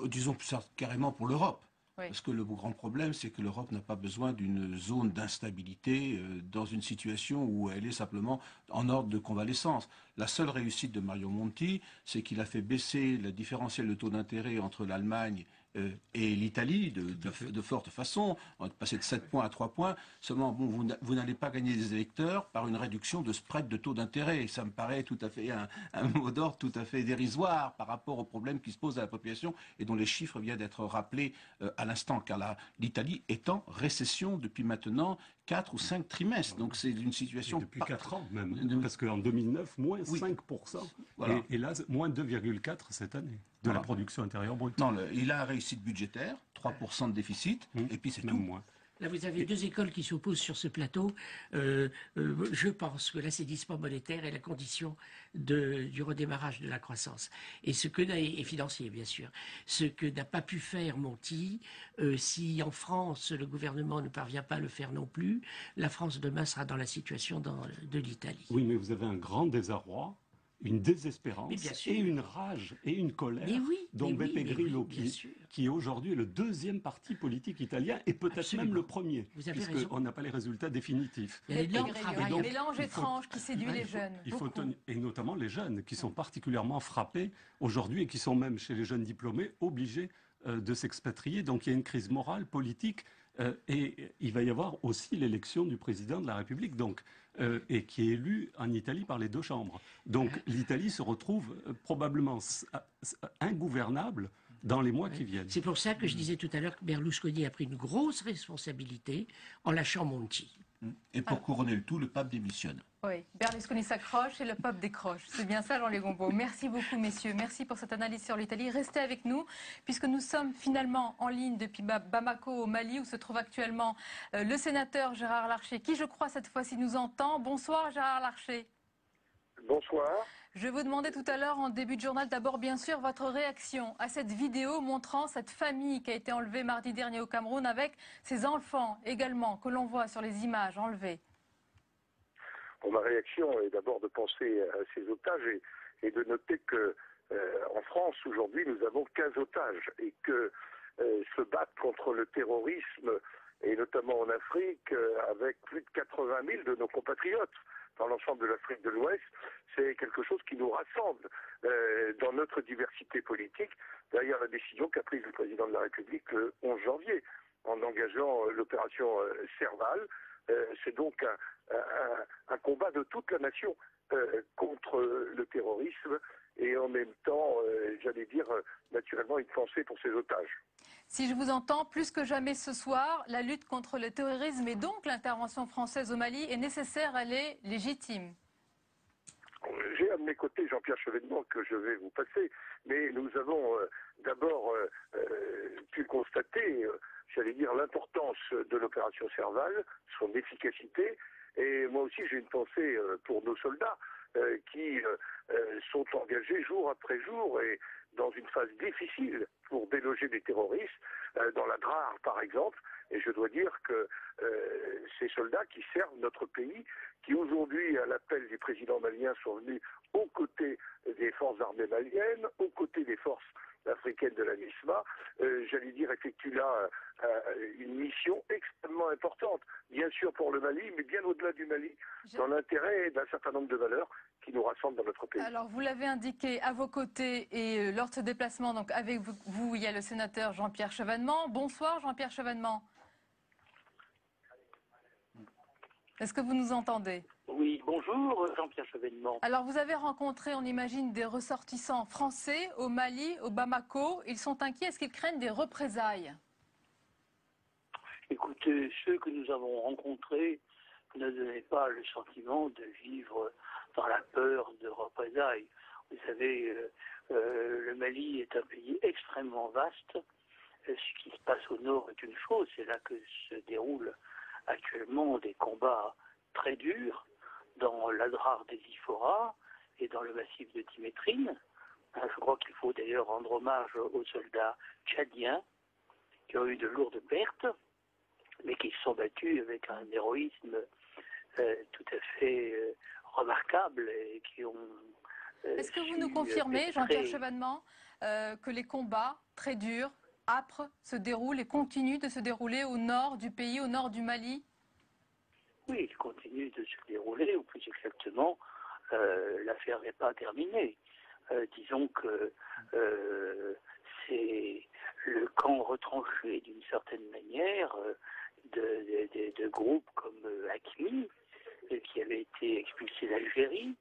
[SPEAKER 9] Disons carrément pour l'Europe.
[SPEAKER 1] Oui.
[SPEAKER 9] Parce que le grand problème, c'est que l'Europe n'a pas besoin d'une zone d'instabilité dans une situation où elle est simplement en ordre de convalescence. La seule réussite de Mario Monti, c'est qu'il a fait baisser le différentiel de taux d'intérêt entre l'Allemagne et l'Italie de forte façon. On est passé de 7 points à 3 points. Seulement, bon, vous n'allez pas gagner des électeurs par une réduction de spread de taux d'intérêt. Ça me paraît tout à fait un mot d'ordre tout à fait dérisoire par rapport aux problèmes qui se posent à la population et dont les chiffres viennent d'être rappelés à l'instant, car l'Italie est en récession depuis maintenant 4 ou 5 trimestres. Donc c'est une situation...
[SPEAKER 13] Et depuis 4 ans même, parce qu'en 2009, moins 5%, voilà. Et là, moins 2,4% cette année, de la production intérieure brute.
[SPEAKER 9] Non, il a une réussite budgétaire, 3% de déficit, et puis c'est tout.
[SPEAKER 13] Moins.
[SPEAKER 10] Là, vous avez deux écoles qui s'opposent sur ce plateau. Je pense que l'assainissement monétaire est la condition du redémarrage de la croissance. Et et financier, bien sûr. Ce que n'a pas pu faire Monti, si en France, le gouvernement ne parvient pas à le faire non plus, la France demain sera dans la situation de l'Italie.
[SPEAKER 13] Oui, mais vous avez un grand désarroi, une désespérance et une rage et une colère dont Beppe Grillo, qui est aujourd'hui le deuxième parti politique italien et peut-être même le premier, puisqu'on n'a pas les résultats définitifs.
[SPEAKER 1] Il y a un mélange étrange qui séduit les jeunes.
[SPEAKER 13] Et notamment les jeunes, qui sont particulièrement frappés aujourd'hui et qui sont même, chez les jeunes diplômés, obligés de s'expatrier. Donc il y a une crise morale, politique, et il va y avoir aussi l'élection du président de la République. Donc et qui est élu en Italie par les deux chambres. Donc l'Italie se retrouve probablement ingouvernable dans les mois qui viennent.
[SPEAKER 10] C'est pour ça que je disais tout à l'heure que Berlusconi a pris une grosse responsabilité en lâchant Monti.
[SPEAKER 14] Et pour couronner le tout, le pape démissionne.
[SPEAKER 1] Oui, Berlusconi s'accroche et le pape décroche. C'est bien ça, Jean Legombeau. Merci beaucoup, messieurs. Merci pour cette analyse sur l'Italie. Restez avec nous, puisque nous sommes finalement en ligne depuis Bamako, au Mali, où se trouve actuellement le sénateur Gérard Larcher, qui, je crois, cette fois-ci nous entend. Bonsoir, Gérard Larcher.
[SPEAKER 4] Bonsoir.
[SPEAKER 1] Je vous demandais tout à l'heure, en début de journal, d'abord, bien sûr, votre réaction à cette vidéo montrant cette famille qui a été enlevée mardi dernier au Cameroun, avec ses enfants également, que l'on voit sur les images enlevées.
[SPEAKER 4] Bon, ma réaction est d'abord de penser à ces otages et de noter que en France, aujourd'hui, nous avons 15 otages et que se battre contre le terrorisme, et notamment en Afrique, avec plus de 80 000 de nos compatriotes dans l'ensemble de l'Afrique de l'Ouest, c'est quelque chose qui nous rassemble dans notre diversité politique, derrière la décision qu'a prise le président de la République le 11 janvier, en engageant l'opération Serval. C'est donc un combat de toute la nation contre le terrorisme et en même temps, j'allais dire, naturellement, une pensée pour ces otages.
[SPEAKER 1] Si je vous entends, plus que jamais ce soir, la lutte contre le terrorisme et donc l'intervention française au Mali est nécessaire, elle est légitime.
[SPEAKER 4] J'ai à mes côtés Jean-Pierre Chevènement que je vais vous passer, mais nous avons d'abord pu constater, j'allais dire, l'importance de l'opération Serval, son efficacité, et moi aussi j'ai une pensée pour nos soldats qui sont engagés jour après jour et dans une phase difficile pour déloger des terroristes, dans la Drare par exemple, et je dois dire que ces soldats qui servent notre pays, qui aujourd'hui, à l'appel du président malien, sont venus aux côtés des forces armées maliennes, aux côtés des forces africaines de la MISMA, j'allais dire, effectuent là une mission extrêmement importante, bien sûr pour le Mali, mais bien au-delà du Mali, dans l'intérêt d'un certain nombre de valeurs qui nous rassemblent dans notre pays.
[SPEAKER 1] Alors, vous l'avez indiqué, à vos côtés et lors de ce déplacement, donc avec vous, il y a le sénateur Jean-Pierre Chevènement. Bonsoir, Jean-Pierre Chevènement. Est-ce que vous nous entendez?
[SPEAKER 15] Oui, bonjour, Jean-Pierre Chevènement.
[SPEAKER 1] Alors, vous avez rencontré, on imagine, des ressortissants français au Mali, au Bamako. Ils sont inquiets, est-ce qu'ils craignent des représailles?
[SPEAKER 15] Écoutez, ceux que nous avons rencontrés ne donnaient pas le sentiment de vivre dans la peur de représailles. Vous savez, le Mali est un pays extrêmement vaste. Ce qui se passe au nord est une chose, c'est là que se déroulent actuellement des combats très durs dans l'Adrar des Ifora et dans le massif de Timétrine. Je crois qu'il faut d'ailleurs rendre hommage aux soldats tchadiens qui ont eu de lourdes pertes, mais qui se sont battus avec un héroïsme tout à fait remarquable et qui ont...
[SPEAKER 1] Est-ce que vous nous confirmez, Jean-Pierre Chevènement, que les combats très durs, âpres, se déroulent et continuent de se dérouler au nord du pays, au nord du Mali?
[SPEAKER 15] Oui, ils continuent de se dérouler, ou plus exactement, l'affaire n'est pas terminée. Disons que c'est le camp retranché d'une certaine manière de groupes comme Hakimi, qui avait été expulsé d'Algérie,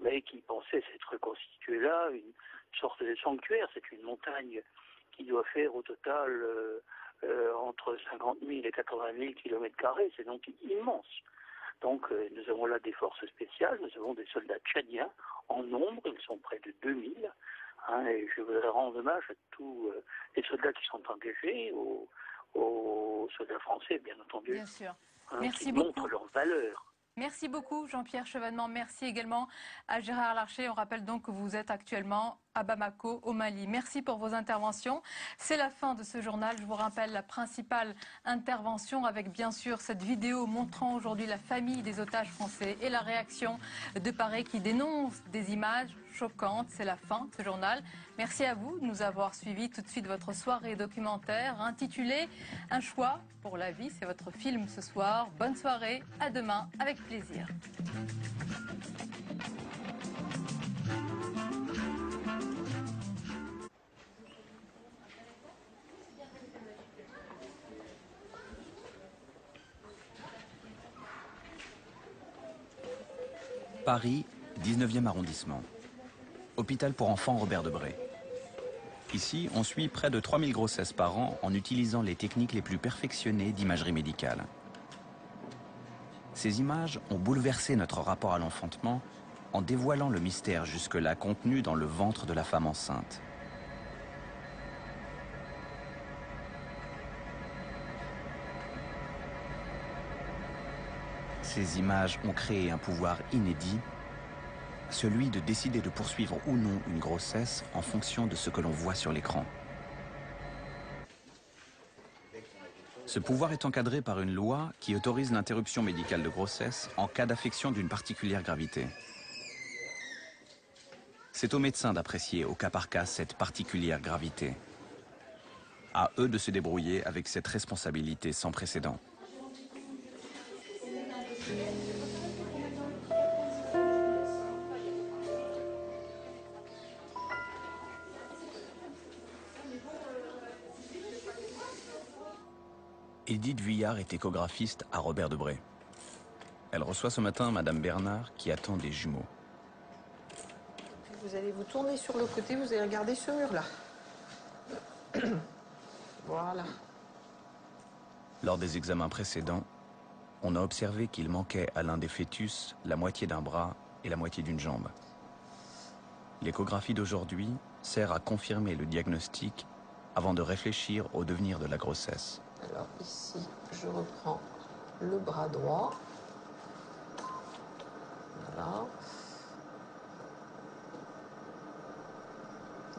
[SPEAKER 15] mais qui pensait s'être constitué là une sorte de sanctuaire. C'est une montagne qui doit faire au total entre 50 000 et 80 000 km², c'est donc immense. Donc nous avons là des forces spéciales, nous avons des soldats tchadiens en nombre, ils sont près de 2000, et je voudrais rendre hommage à tous les soldats qui sont engagés, aux soldats français bien entendu,
[SPEAKER 1] bien sûr. Merci
[SPEAKER 15] qui
[SPEAKER 1] beaucoup.
[SPEAKER 15] montrent leur valeur.
[SPEAKER 1] Merci beaucoup Jean-Pierre Chevènement, merci également à Gérard Larcher. On rappelle donc que vous êtes actuellement à Bamako, au Mali. Merci pour vos interventions. C'est la fin de ce journal. Je vous rappelle la principale intervention avec bien sûr cette vidéo montrant aujourd'hui la famille des otages français et la réaction de Paris qui dénonce des images choquantes. C'est la fin de ce journal. Merci à vous de nous avoir suivis. Tout de suite votre soirée documentaire intitulée Un choix pour la vie. C'est votre film ce soir. Bonne soirée, à demain avec plaisir.
[SPEAKER 16] Paris, 19e arrondissement. Hôpital pour enfants Robert Debré. Ici, on suit près de 3000 grossesses par an en utilisant les techniques les plus perfectionnées d'imagerie médicale. Ces images ont bouleversé notre rapport à l'enfantement en dévoilant le mystère jusque-là contenu dans le ventre de la femme enceinte. Ces images ont créé un pouvoir inédit, celui de décider de poursuivre ou non une grossesse en fonction de ce que l'on voit sur l'écran. Ce pouvoir est encadré par une loi qui autorise l'interruption médicale de grossesse en cas d'affection d'une particulière gravité. C'est aux médecins d'apprécier au cas par cas cette particulière gravité. À eux de se débrouiller avec cette responsabilité sans précédent. Edith Vuillard est échographiste à Robert Debré. Elle reçoit ce matin Madame Bernard qui attend des jumeaux.
[SPEAKER 17] Vous allez vous tourner sur le côté, vous allez regarder ce mur-là. Voilà.
[SPEAKER 16] Lors des examens précédents, on a observé qu'il manquait à l'un des fœtus la moitié d'un bras et la moitié d'une jambe. L'échographie d'aujourd'hui sert à confirmer le diagnostic avant de réfléchir au devenir de la grossesse.
[SPEAKER 17] Alors ici, je reprends le bras droit. Voilà.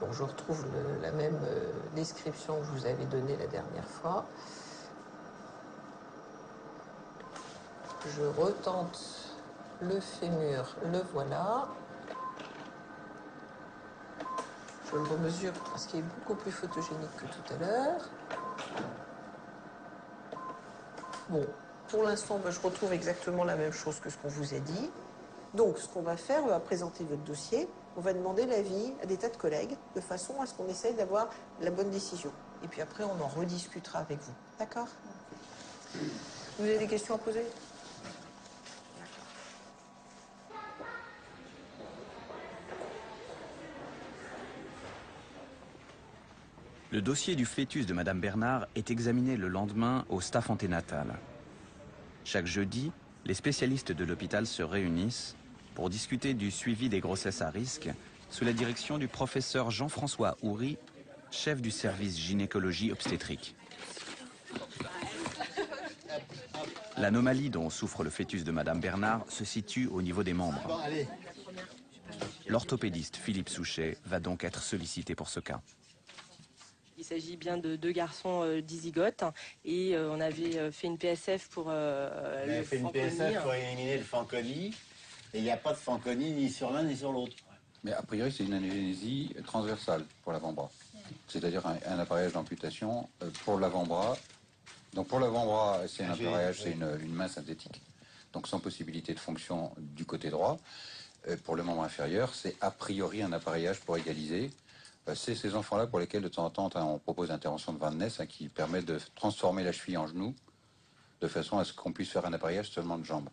[SPEAKER 17] Donc je retrouve la même description que je vous avais donnée la dernière fois. Je retente le fémur, le voilà. Je le remesure parce qu'il est beaucoup plus photogénique que tout à l'heure. Bon, pour l'instant, je retrouve exactement la même chose que ce qu'on vous a dit. Donc, ce qu'on va faire, on va présenter votre dossier. On va demander l'avis à des tas de collègues, de façon à ce qu'on essaye d'avoir la bonne décision. Et puis après, on en rediscutera avec vous. D'accord? Vous avez des questions à poser?
[SPEAKER 16] Le dossier du fœtus de Madame Bernard est examiné le lendemain au staff anténatal. Chaque jeudi, les spécialistes de l'hôpital se réunissent pour discuter du suivi des grossesses à risque sous la direction du professeur Jean-François Houry, chef du service gynécologie obstétrique. L'anomalie dont souffre le fœtus de Madame Bernard se situe au niveau des membres. L'orthopédiste Philippe Souchet va donc être sollicité pour ce cas.
[SPEAKER 18] Il s'agit bien de 2 garçons dizygotes et on avait fait une PSF pour le
[SPEAKER 19] fait une PSF pour éliminer le fanconi et il n'y a pas de fanconi ni sur l'un ni sur l'autre.
[SPEAKER 20] Mais a priori c'est une anesthésie transversale pour l'avant-bras, c'est-à-dire un appareillage d'amputation pour l'avant-bras. Donc pour l'avant-bras c'est un appareillage, c'est une main synthétique, donc sans possibilité de fonction du côté droit. Pour le membre inférieur c'est a priori un appareillage pour égaliser. C'est ces enfants-là pour lesquels de temps en temps on propose l'intervention de Van Ness qui permet de transformer la cheville en genou de façon à ce qu'on puisse faire un appareillage seulement de jambes.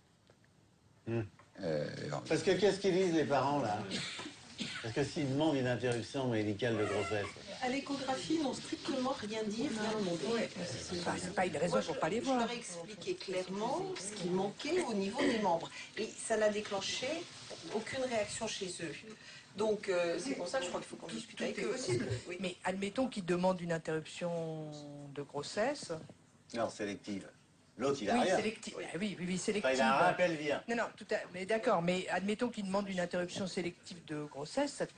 [SPEAKER 19] Parce que qu'est-ce qu'ils disent les parents là? Parce que s'ils demandent une interruption médicale de grossesse.
[SPEAKER 17] À l'échographie, ils n'ont strictement rien dit, rien demandé.
[SPEAKER 21] C'est pas une raison pour pas les voir.
[SPEAKER 17] Je leur ai expliqué clairement ce qui manquait au niveau des membres. Et ça n'a déclenché aucune réaction chez eux. Donc c'est pour ça que je crois qu'il faut qu'on discute avec eux.
[SPEAKER 21] Oui. Mais admettons qu'ils demandent une interruption de grossesse.
[SPEAKER 19] Non, sélective. L'autre, il a
[SPEAKER 21] oui,
[SPEAKER 19] rien.
[SPEAKER 21] Sélective. Oui, sélective.
[SPEAKER 19] Enfin, il a un rappel vient.
[SPEAKER 21] Non, mais d'accord, mais admettons qu'il demande une interruption sélective de grossesse, ça te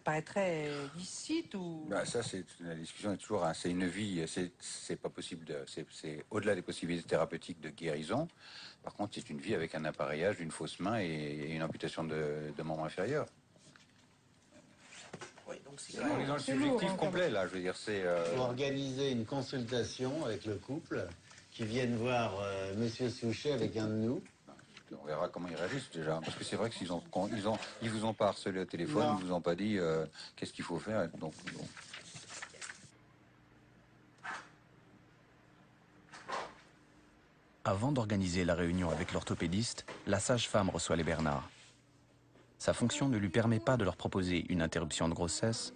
[SPEAKER 21] paraîtrait licite ou...
[SPEAKER 20] Ça, la discussion est toujours, c'est une vie, c'est pas possible, c'est au-delà des possibilités thérapeutiques de guérison. Par contre, c'est une vie avec un appareillage, une fausse main et une amputation de membre inférieur.
[SPEAKER 17] Oui, donc c'est
[SPEAKER 20] on est dans le subjectif complet, là, je veux dire, c'est...
[SPEAKER 19] Pour organiser une consultation avec le couple, qui viennent voir Monsieur Souchet avec un de nous.
[SPEAKER 20] On verra comment ils réagissent déjà, parce que c'est vrai que s'ils ils vous ont pas harcelé au téléphone, non. Ils vous ont pas dit qu'est-ce qu'il faut faire. Donc, bon.
[SPEAKER 16] Avant d'organiser la réunion avec l'orthopédiste, la sage-femme reçoit les Bernard. Sa fonction ne lui permet pas de leur proposer une interruption de grossesse,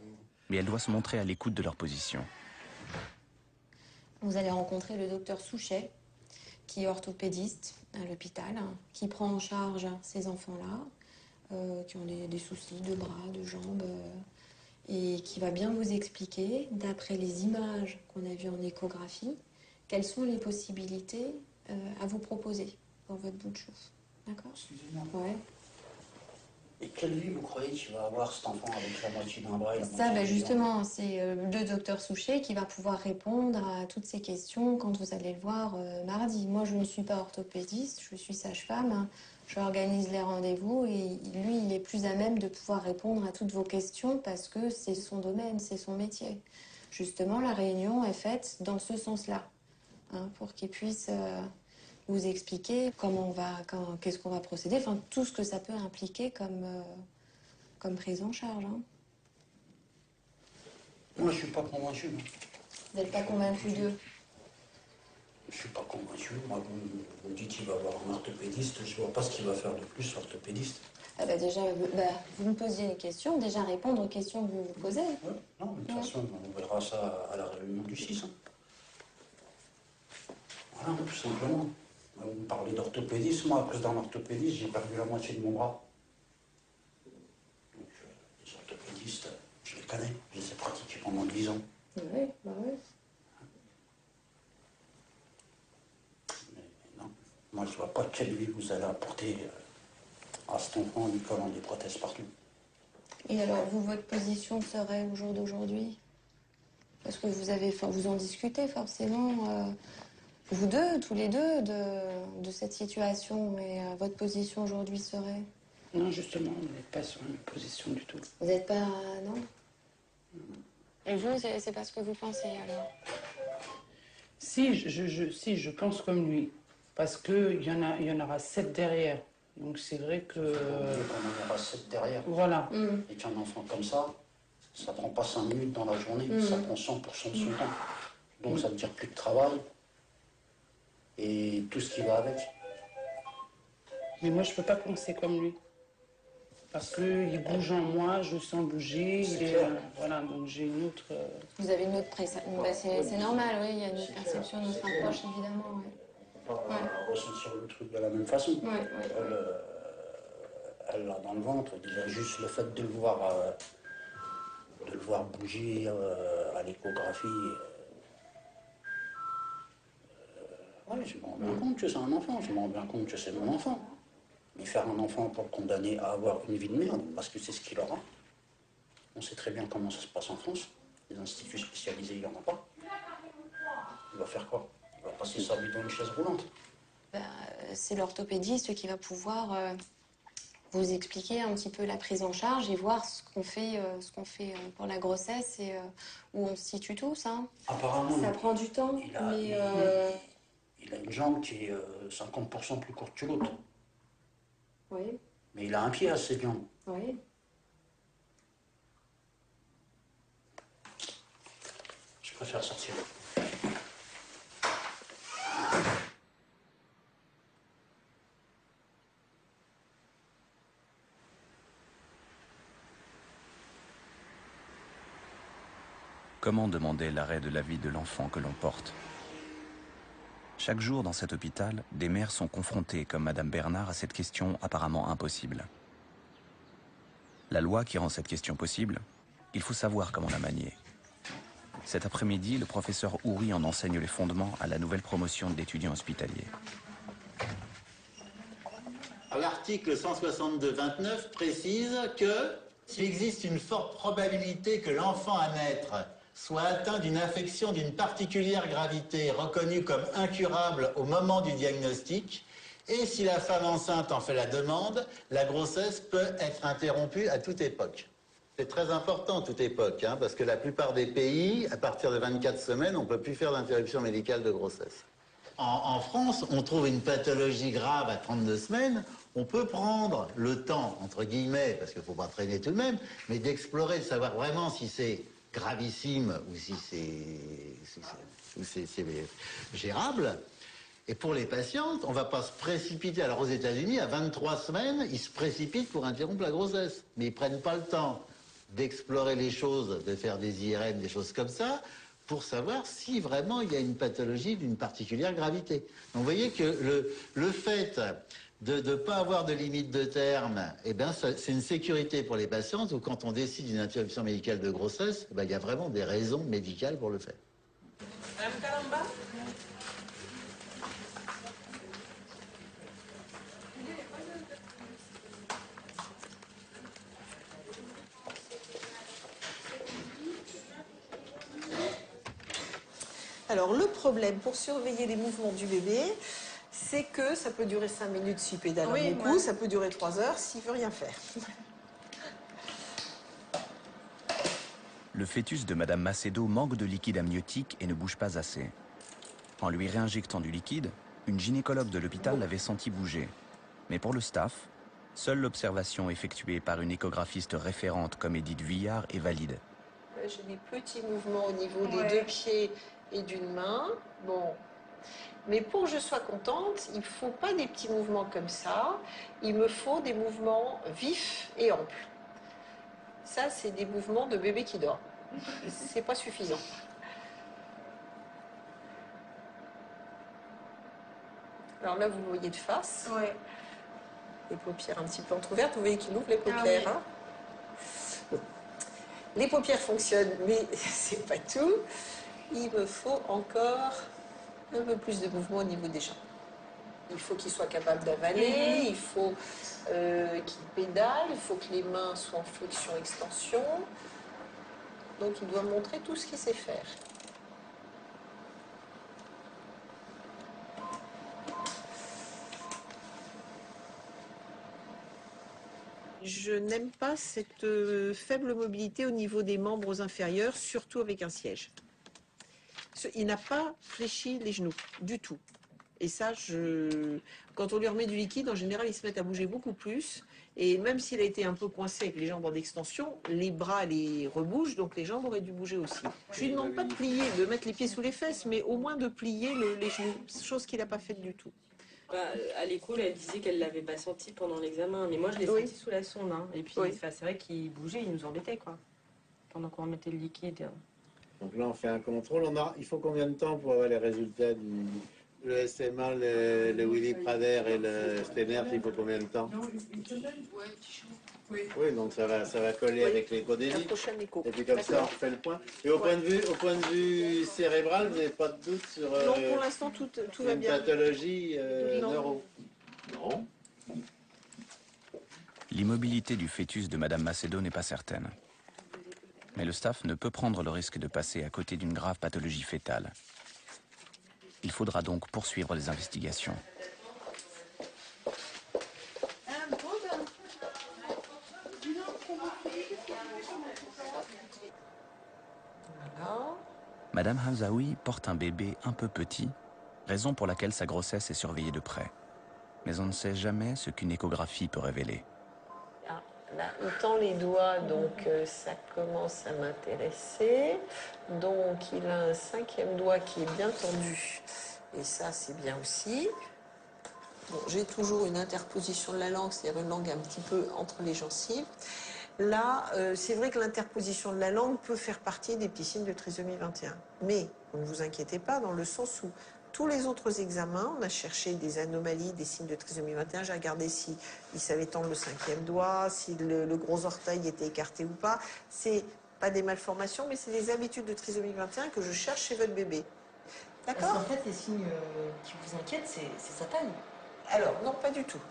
[SPEAKER 16] mais elle doit se montrer à l'écoute de leur position.
[SPEAKER 3] Vous allez rencontrer le docteur Souchet, qui est orthopédiste à l'hôpital, qui prend en charge ces enfants-là, qui ont des soucis de bras, de jambes, et qui va bien vous expliquer, d'après les images qu'on a vues en échographie, quelles sont les possibilités à vous proposer pour votre bout de chou. D'accord?
[SPEAKER 22] Excusez-moi.
[SPEAKER 3] Ouais.
[SPEAKER 22] Et quelle vie vous croyez qu'il va avoir cet enfant avec la moitié d'un bras et la
[SPEAKER 3] Ça,
[SPEAKER 22] moitié
[SPEAKER 3] ben
[SPEAKER 22] d'un
[SPEAKER 3] justement, c'est le docteur Souchet qui va pouvoir répondre à toutes ces questions quand vous allez le voir mardi. Moi, je ne suis pas orthopédiste, je suis sage-femme. J'organise les rendez-vous et lui, il est plus à même de pouvoir répondre à toutes vos questions parce que c'est son domaine, c'est son métier. Justement, la réunion est faite dans ce sens-là, hein, pour qu'il puisse vous expliquer comment on va, qu'est-ce qu'on va procéder, enfin tout ce que ça peut impliquer comme prise en charge. Hein.
[SPEAKER 22] Moi, je suis pas convaincu.
[SPEAKER 3] Vous n'êtes pas convaincu d'eux?
[SPEAKER 22] Je suis pas convaincu. Moi, vous me dites qu'il va avoir un orthopédiste. Je vois pas ce qu'il va faire de plus, l'orthopédiste.
[SPEAKER 3] Ah bah déjà, vous me posiez une question, déjà répondre aux questions que vous vous posez.
[SPEAKER 22] Ouais, non, mais de toute façon, on verra ça à la réunion du 6. Hein. Voilà, tout simplement. Vous me parlez d'orthopédiste. Moi, à cause d'un orthopédiste, j'ai perdu la moitié de mon bras. Donc, les orthopédistes, je les connais. Je les ai pratiqués pendant 10 ans.
[SPEAKER 3] Oui, bah oui.
[SPEAKER 22] Mais non, moi, je vois pas quelle vie vous allez apporter à cet enfant en lui collant des prothèses partout.
[SPEAKER 3] Et alors, vous, votre position serait au jour d'aujourd'hui? Parce que vous en discutez forcément, vous deux, tous les deux, de cette situation. Mais votre position aujourd'hui serait?
[SPEAKER 22] Non, justement, on n'est pas sur une position du tout.
[SPEAKER 3] Vous n'êtes pas... non? Et vous, c'est pas ce que vous pensez, alors?
[SPEAKER 23] Si, je pense comme lui. Parce qu'il y en aura 7 derrière. Donc c'est vrai que...
[SPEAKER 22] Il y en aura 7 derrière.
[SPEAKER 23] Voilà.
[SPEAKER 22] Et qu'un enfant comme ça prend pas 5 minutes dans la journée, ça prend 100% de son temps. Donc ça veut dire plus de travail et tout ce qui va avec.
[SPEAKER 23] Mais moi, je peux pas penser comme lui. Parce qu'il bouge en moi, je sens bouger. Voilà, donc j'ai une autre...
[SPEAKER 3] Vous avez une autre perception. C'est normal, oui, il y a une autre perception, une autre approche, évidemment. Ouais.
[SPEAKER 22] Ressentir le truc de la même façon.
[SPEAKER 3] Ouais.
[SPEAKER 22] Elle l'a dans le ventre. Déjà, juste le fait de le voir bouger à l'échographie. Ouais, je me rends bien compte que c'est un enfant, je me rends bien compte que c'est mon enfant. Mais faire un enfant pour le condamner à avoir une vie de merde, parce que c'est ce qu'il aura. On sait très bien comment ça se passe en France. Les instituts spécialisés, il n'y en a pas. Il va faire quoi? Il va passer sa vie dans une chaise roulante.
[SPEAKER 3] C'est l'orthopédiste qui va pouvoir vous expliquer un petit peu la prise en charge et voir ce qu'on fait pour la grossesse et où on se situe tous. Hein.
[SPEAKER 22] Apparemment,
[SPEAKER 3] ça prend du temps.
[SPEAKER 22] Il a une jambe qui est 50% plus courte que l'autre.
[SPEAKER 3] Oui.
[SPEAKER 22] Mais il a un pied assez bien.
[SPEAKER 3] Oui.
[SPEAKER 22] Je préfère sortir.
[SPEAKER 16] Comment demander l'arrêt de la vie de l'enfant que l'on porte? Chaque jour dans cet hôpital, des mères sont confrontées, comme Madame Bernard, à cette question apparemment impossible. La loi qui rend cette question possible, il faut savoir comment la manier. Cet après-midi, le professeur Houry en enseigne les fondements à la nouvelle promotion d'étudiants hospitaliers.
[SPEAKER 24] L'article 162-29 précise que s'il existe une forte probabilité que l'enfant à naître soit atteint d'une infection d'une particulière gravité reconnue comme incurable au moment du diagnostic, et si la femme enceinte en fait la demande, la grossesse peut être interrompue à toute époque. C'est très important à toute époque, hein, parce que la plupart des pays, à partir de 24 semaines, on ne peut plus faire d'interruption médicale de grossesse. En France, on trouve une pathologie grave à 32 semaines, on peut prendre le temps, entre guillemets, parce qu'il ne faut pas traîner tout de même, mais d'explorer, de savoir vraiment si c'est gravissime ou si c'est gérable. Et pour les patientes, on ne va pas se précipiter. Alors aux États-Unis, à 23 semaines, ils se précipitent pour interrompre la grossesse. Mais ils ne prennent pas le temps d'explorer les choses, de faire des IRM, des choses comme ça, pour savoir si vraiment il y a une pathologie d'une particulière gravité. Donc vous voyez que le fait de ne pas avoir de limite de terme, eh ben, c'est une sécurité pour les patientes, où quand on décide d'une interruption médicale de grossesse, eh ben, il y a vraiment des raisons médicales pour le faire.
[SPEAKER 17] Madame Kalamba ? Alors le problème pour surveiller les mouvements du bébé, c'est que ça peut durer 5 minutes s'il pédale beaucoup, ça peut durer 3 heures s'il veut rien faire.
[SPEAKER 16] Le fœtus de Madame Macedo manque de liquide amniotique et ne bouge pas assez. En lui réinjectant du liquide, une gynécologue de l'hôpital l'avait senti bouger. Mais pour le staff, seule l'observation effectuée par une échographiste référente comme Edith Vuillard est valide.
[SPEAKER 17] J'ai des petits mouvements au niveau des 2 pieds et d'une main. Bon. Mais pour que je sois contente, il ne faut pas des petits mouvements comme ça. Il me faut des mouvements vifs et amples. Ça, c'est des mouvements de bébé qui dort. C'est pas suffisant. Alors là, vous le voyez de face.
[SPEAKER 21] Ouais.
[SPEAKER 17] Les paupières un petit peu entrouvertes. Vous voyez qu'il ouvre les paupières.
[SPEAKER 21] Ah, oui.
[SPEAKER 17] Bon. Les paupières fonctionnent, mais c'est pas tout. Il me faut encore un peu plus de mouvement au niveau des jambes. Il faut qu'il soit capable d'avaler, il faut qu'il pédale, il faut que les mains soient en flexion-extension. Donc il doit montrer tout ce qu'il sait faire. Je n'aime pas cette faible mobilité au niveau des membres inférieurs, surtout avec un siège. Il n'a pas fléchi les genoux, du tout. Et ça, quand on lui remet du liquide, en général, ils se mettent à bouger beaucoup plus. Et même s'il a été un peu coincé avec les jambes en extension, les bras les rebougent, donc les jambes auraient dû bouger aussi. Je lui demande pas de plier, de mettre les pieds sous les fesses, mais au moins de plier les genoux, chose qu'il n'a pas faite du tout.
[SPEAKER 18] À l'école, elle disait qu'elle ne l'avait pas senti pendant l'examen, mais moi je l'ai senti sous la sonde. Hein. Et puis c'est vrai qu'il bougeait, il nous embêtait quoi, pendant qu'on mettait le liquide.
[SPEAKER 24] Donc là, on fait un contrôle. Il faut combien de temps pour avoir les résultats le SMA, le Willy Prader et le Stenert, il faut combien de temps? Oui, donc ça va coller avec l'écho des lits. Et puis comme ça, on refait le point. Et au point de vue cérébral, vous n'avez pas de doute sur
[SPEAKER 17] non, pour l'instant, tout va bien.
[SPEAKER 24] Une pathologie neuro?
[SPEAKER 16] Non. L'immobilité du fœtus de Madame Macedo n'est pas certaine. Mais le staff ne peut prendre le risque de passer à côté d'une grave pathologie fœtale. Il faudra donc poursuivre les investigations. Madame Hamzaoui porte un bébé un peu petit, raison pour laquelle sa grossesse est surveillée de près. Mais on ne sait jamais ce qu'une échographie peut révéler.
[SPEAKER 17] Là, il tend les doigts, donc ça commence à m'intéresser. Donc il a un 5e doigt qui est bien tendu. Et ça, c'est bien aussi. Bon, j'ai toujours une interposition de la langue, c'est-à-dire une langue un petit peu entre les gencives. Là, c'est vrai que l'interposition de la langue peut faire partie des petits signes de trisomie 21. Mais ne vous inquiétez pas, dans le sens où tous les autres examens, on a cherché des anomalies, des signes de trisomie 21. J'ai regardé si il savait tendre le 5e doigt, si le gros orteil était écarté ou pas. C'est pas des malformations, mais c'est des habitudes de trisomie 21 que je cherche chez votre bébé. D'accord ?
[SPEAKER 2] Parce qu'en fait, les signes qui vous inquiètent, c'est sa taille.
[SPEAKER 17] Alors, non, pas du tout.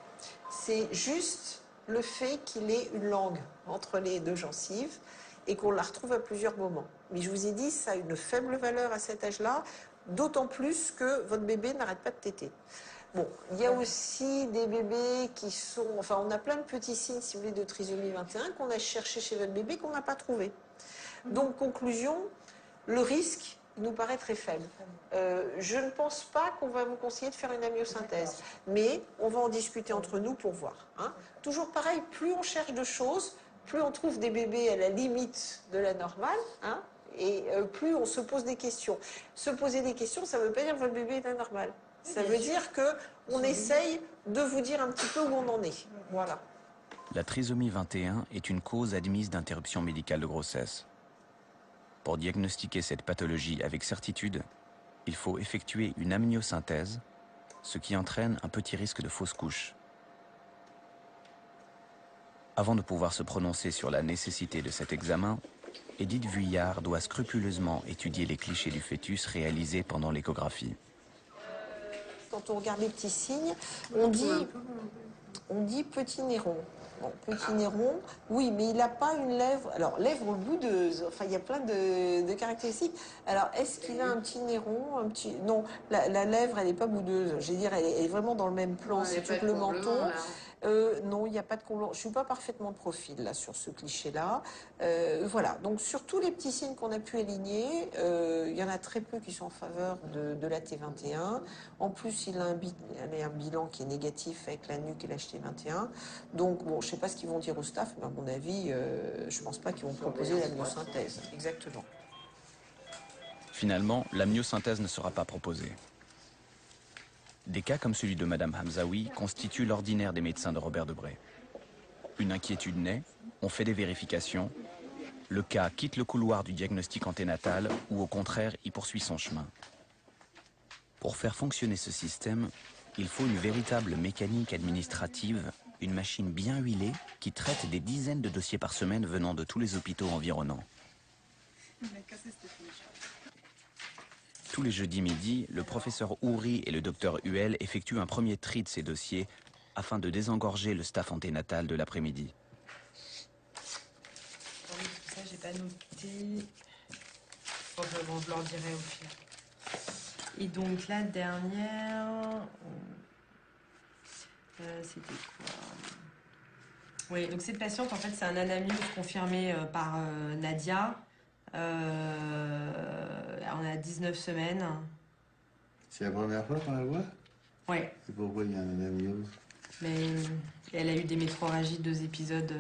[SPEAKER 17] C'est juste le fait qu'il ait une langue entre les deux gencives et qu'on la retrouve à plusieurs moments. Mais je vous ai dit, ça a une faible valeur à cet âge-là, d'autant plus que votre bébé n'arrête pas de téter. Bon, il y a aussi des bébés qui sont... Enfin, on a plein de petits signes, si vous voulez, de trisomie 21 qu'on a cherché chez votre bébé qu'on n'a pas trouvé. Donc, conclusion, le risque nous paraît très faible. Je ne pense pas qu'on va vous conseiller de faire une amniosynthèse, mais on va en discuter entre nous pour voir. Hein. Toujours pareil, plus on cherche de choses, plus on trouve des bébés à la limite de la normale, hein, et plus on se pose des questions. Se poser des questions, ça ne veut pas dire que votre bébé est anormal. Ça veut dire qu'on essaye de vous dire un petit peu où on en est. Voilà.
[SPEAKER 16] La trisomie 21 est une cause admise d'interruption médicale de grossesse. Pour diagnostiquer cette pathologie avec certitude, il faut effectuer une amniosynthèse, ce qui entraîne un petit risque de fausse couche. Avant de pouvoir se prononcer sur la nécessité de cet examen, Edith Vuillard doit scrupuleusement étudier les clichés du fœtus réalisés pendant l'échographie.
[SPEAKER 17] Quand on regarde les petits signes, on dit petit néron. Bon, petit néron, oui, mais il n'a pas une lèvre. Alors, lèvre boudeuse, enfin, il y a plein de caractéristiques. Alors, est-ce qu'il a un petit néron, un petit... Non, la lèvre, elle n'est pas boudeuse. Je veux dire, elle est vraiment dans le même plan, c'est tout le menton. Non, il n'y a pas de comblement. Je ne suis pas parfaitement de profil, là, sur ce cliché-là. Voilà, donc sur tous les petits signes qu'on a pu aligner, il y en a très peu qui sont en faveur de la T21. En plus, il a un bilan qui est négatif avec la nuque et la HT21. Donc, bon, je ne sais pas ce qu'ils vont dire au staff, mais à mon avis, je ne pense pas qu'ils vont proposer la myosynthèse. Exactement.
[SPEAKER 16] Finalement, la myosynthèse ne sera pas proposée. Des cas comme celui de Madame Hamzaoui constituent l'ordinaire des médecins de Robert Debré. Une inquiétude naît, on fait des vérifications, le cas quitte le couloir du diagnostic anténatal ou au contraire y poursuit son chemin. Pour faire fonctionner ce système, il faut une véritable mécanique administrative, une machine bien huilée qui traite des dizaines de dossiers par semaine venant de tous les hôpitaux environnants. Tous les jeudis midi, le professeur Houry et le docteur Huel effectuent un premier tri de ces dossiers afin de désengorger le staff anténatal de l'après-midi.
[SPEAKER 18] Ça, j'ai pas noté. Bon, je leur dirai au pire. Et donc, la dernière... c'était quoi? Oui, donc cette patiente, en fait, c'est un anamnèse confirmé par Nadia. On a 19 semaines.
[SPEAKER 24] C'est la première fois qu'on la voit?
[SPEAKER 18] Oui.
[SPEAKER 24] C'est pourquoi il y a un anamnèse?
[SPEAKER 18] Mais elle a eu des métrorragies, 2 épisodes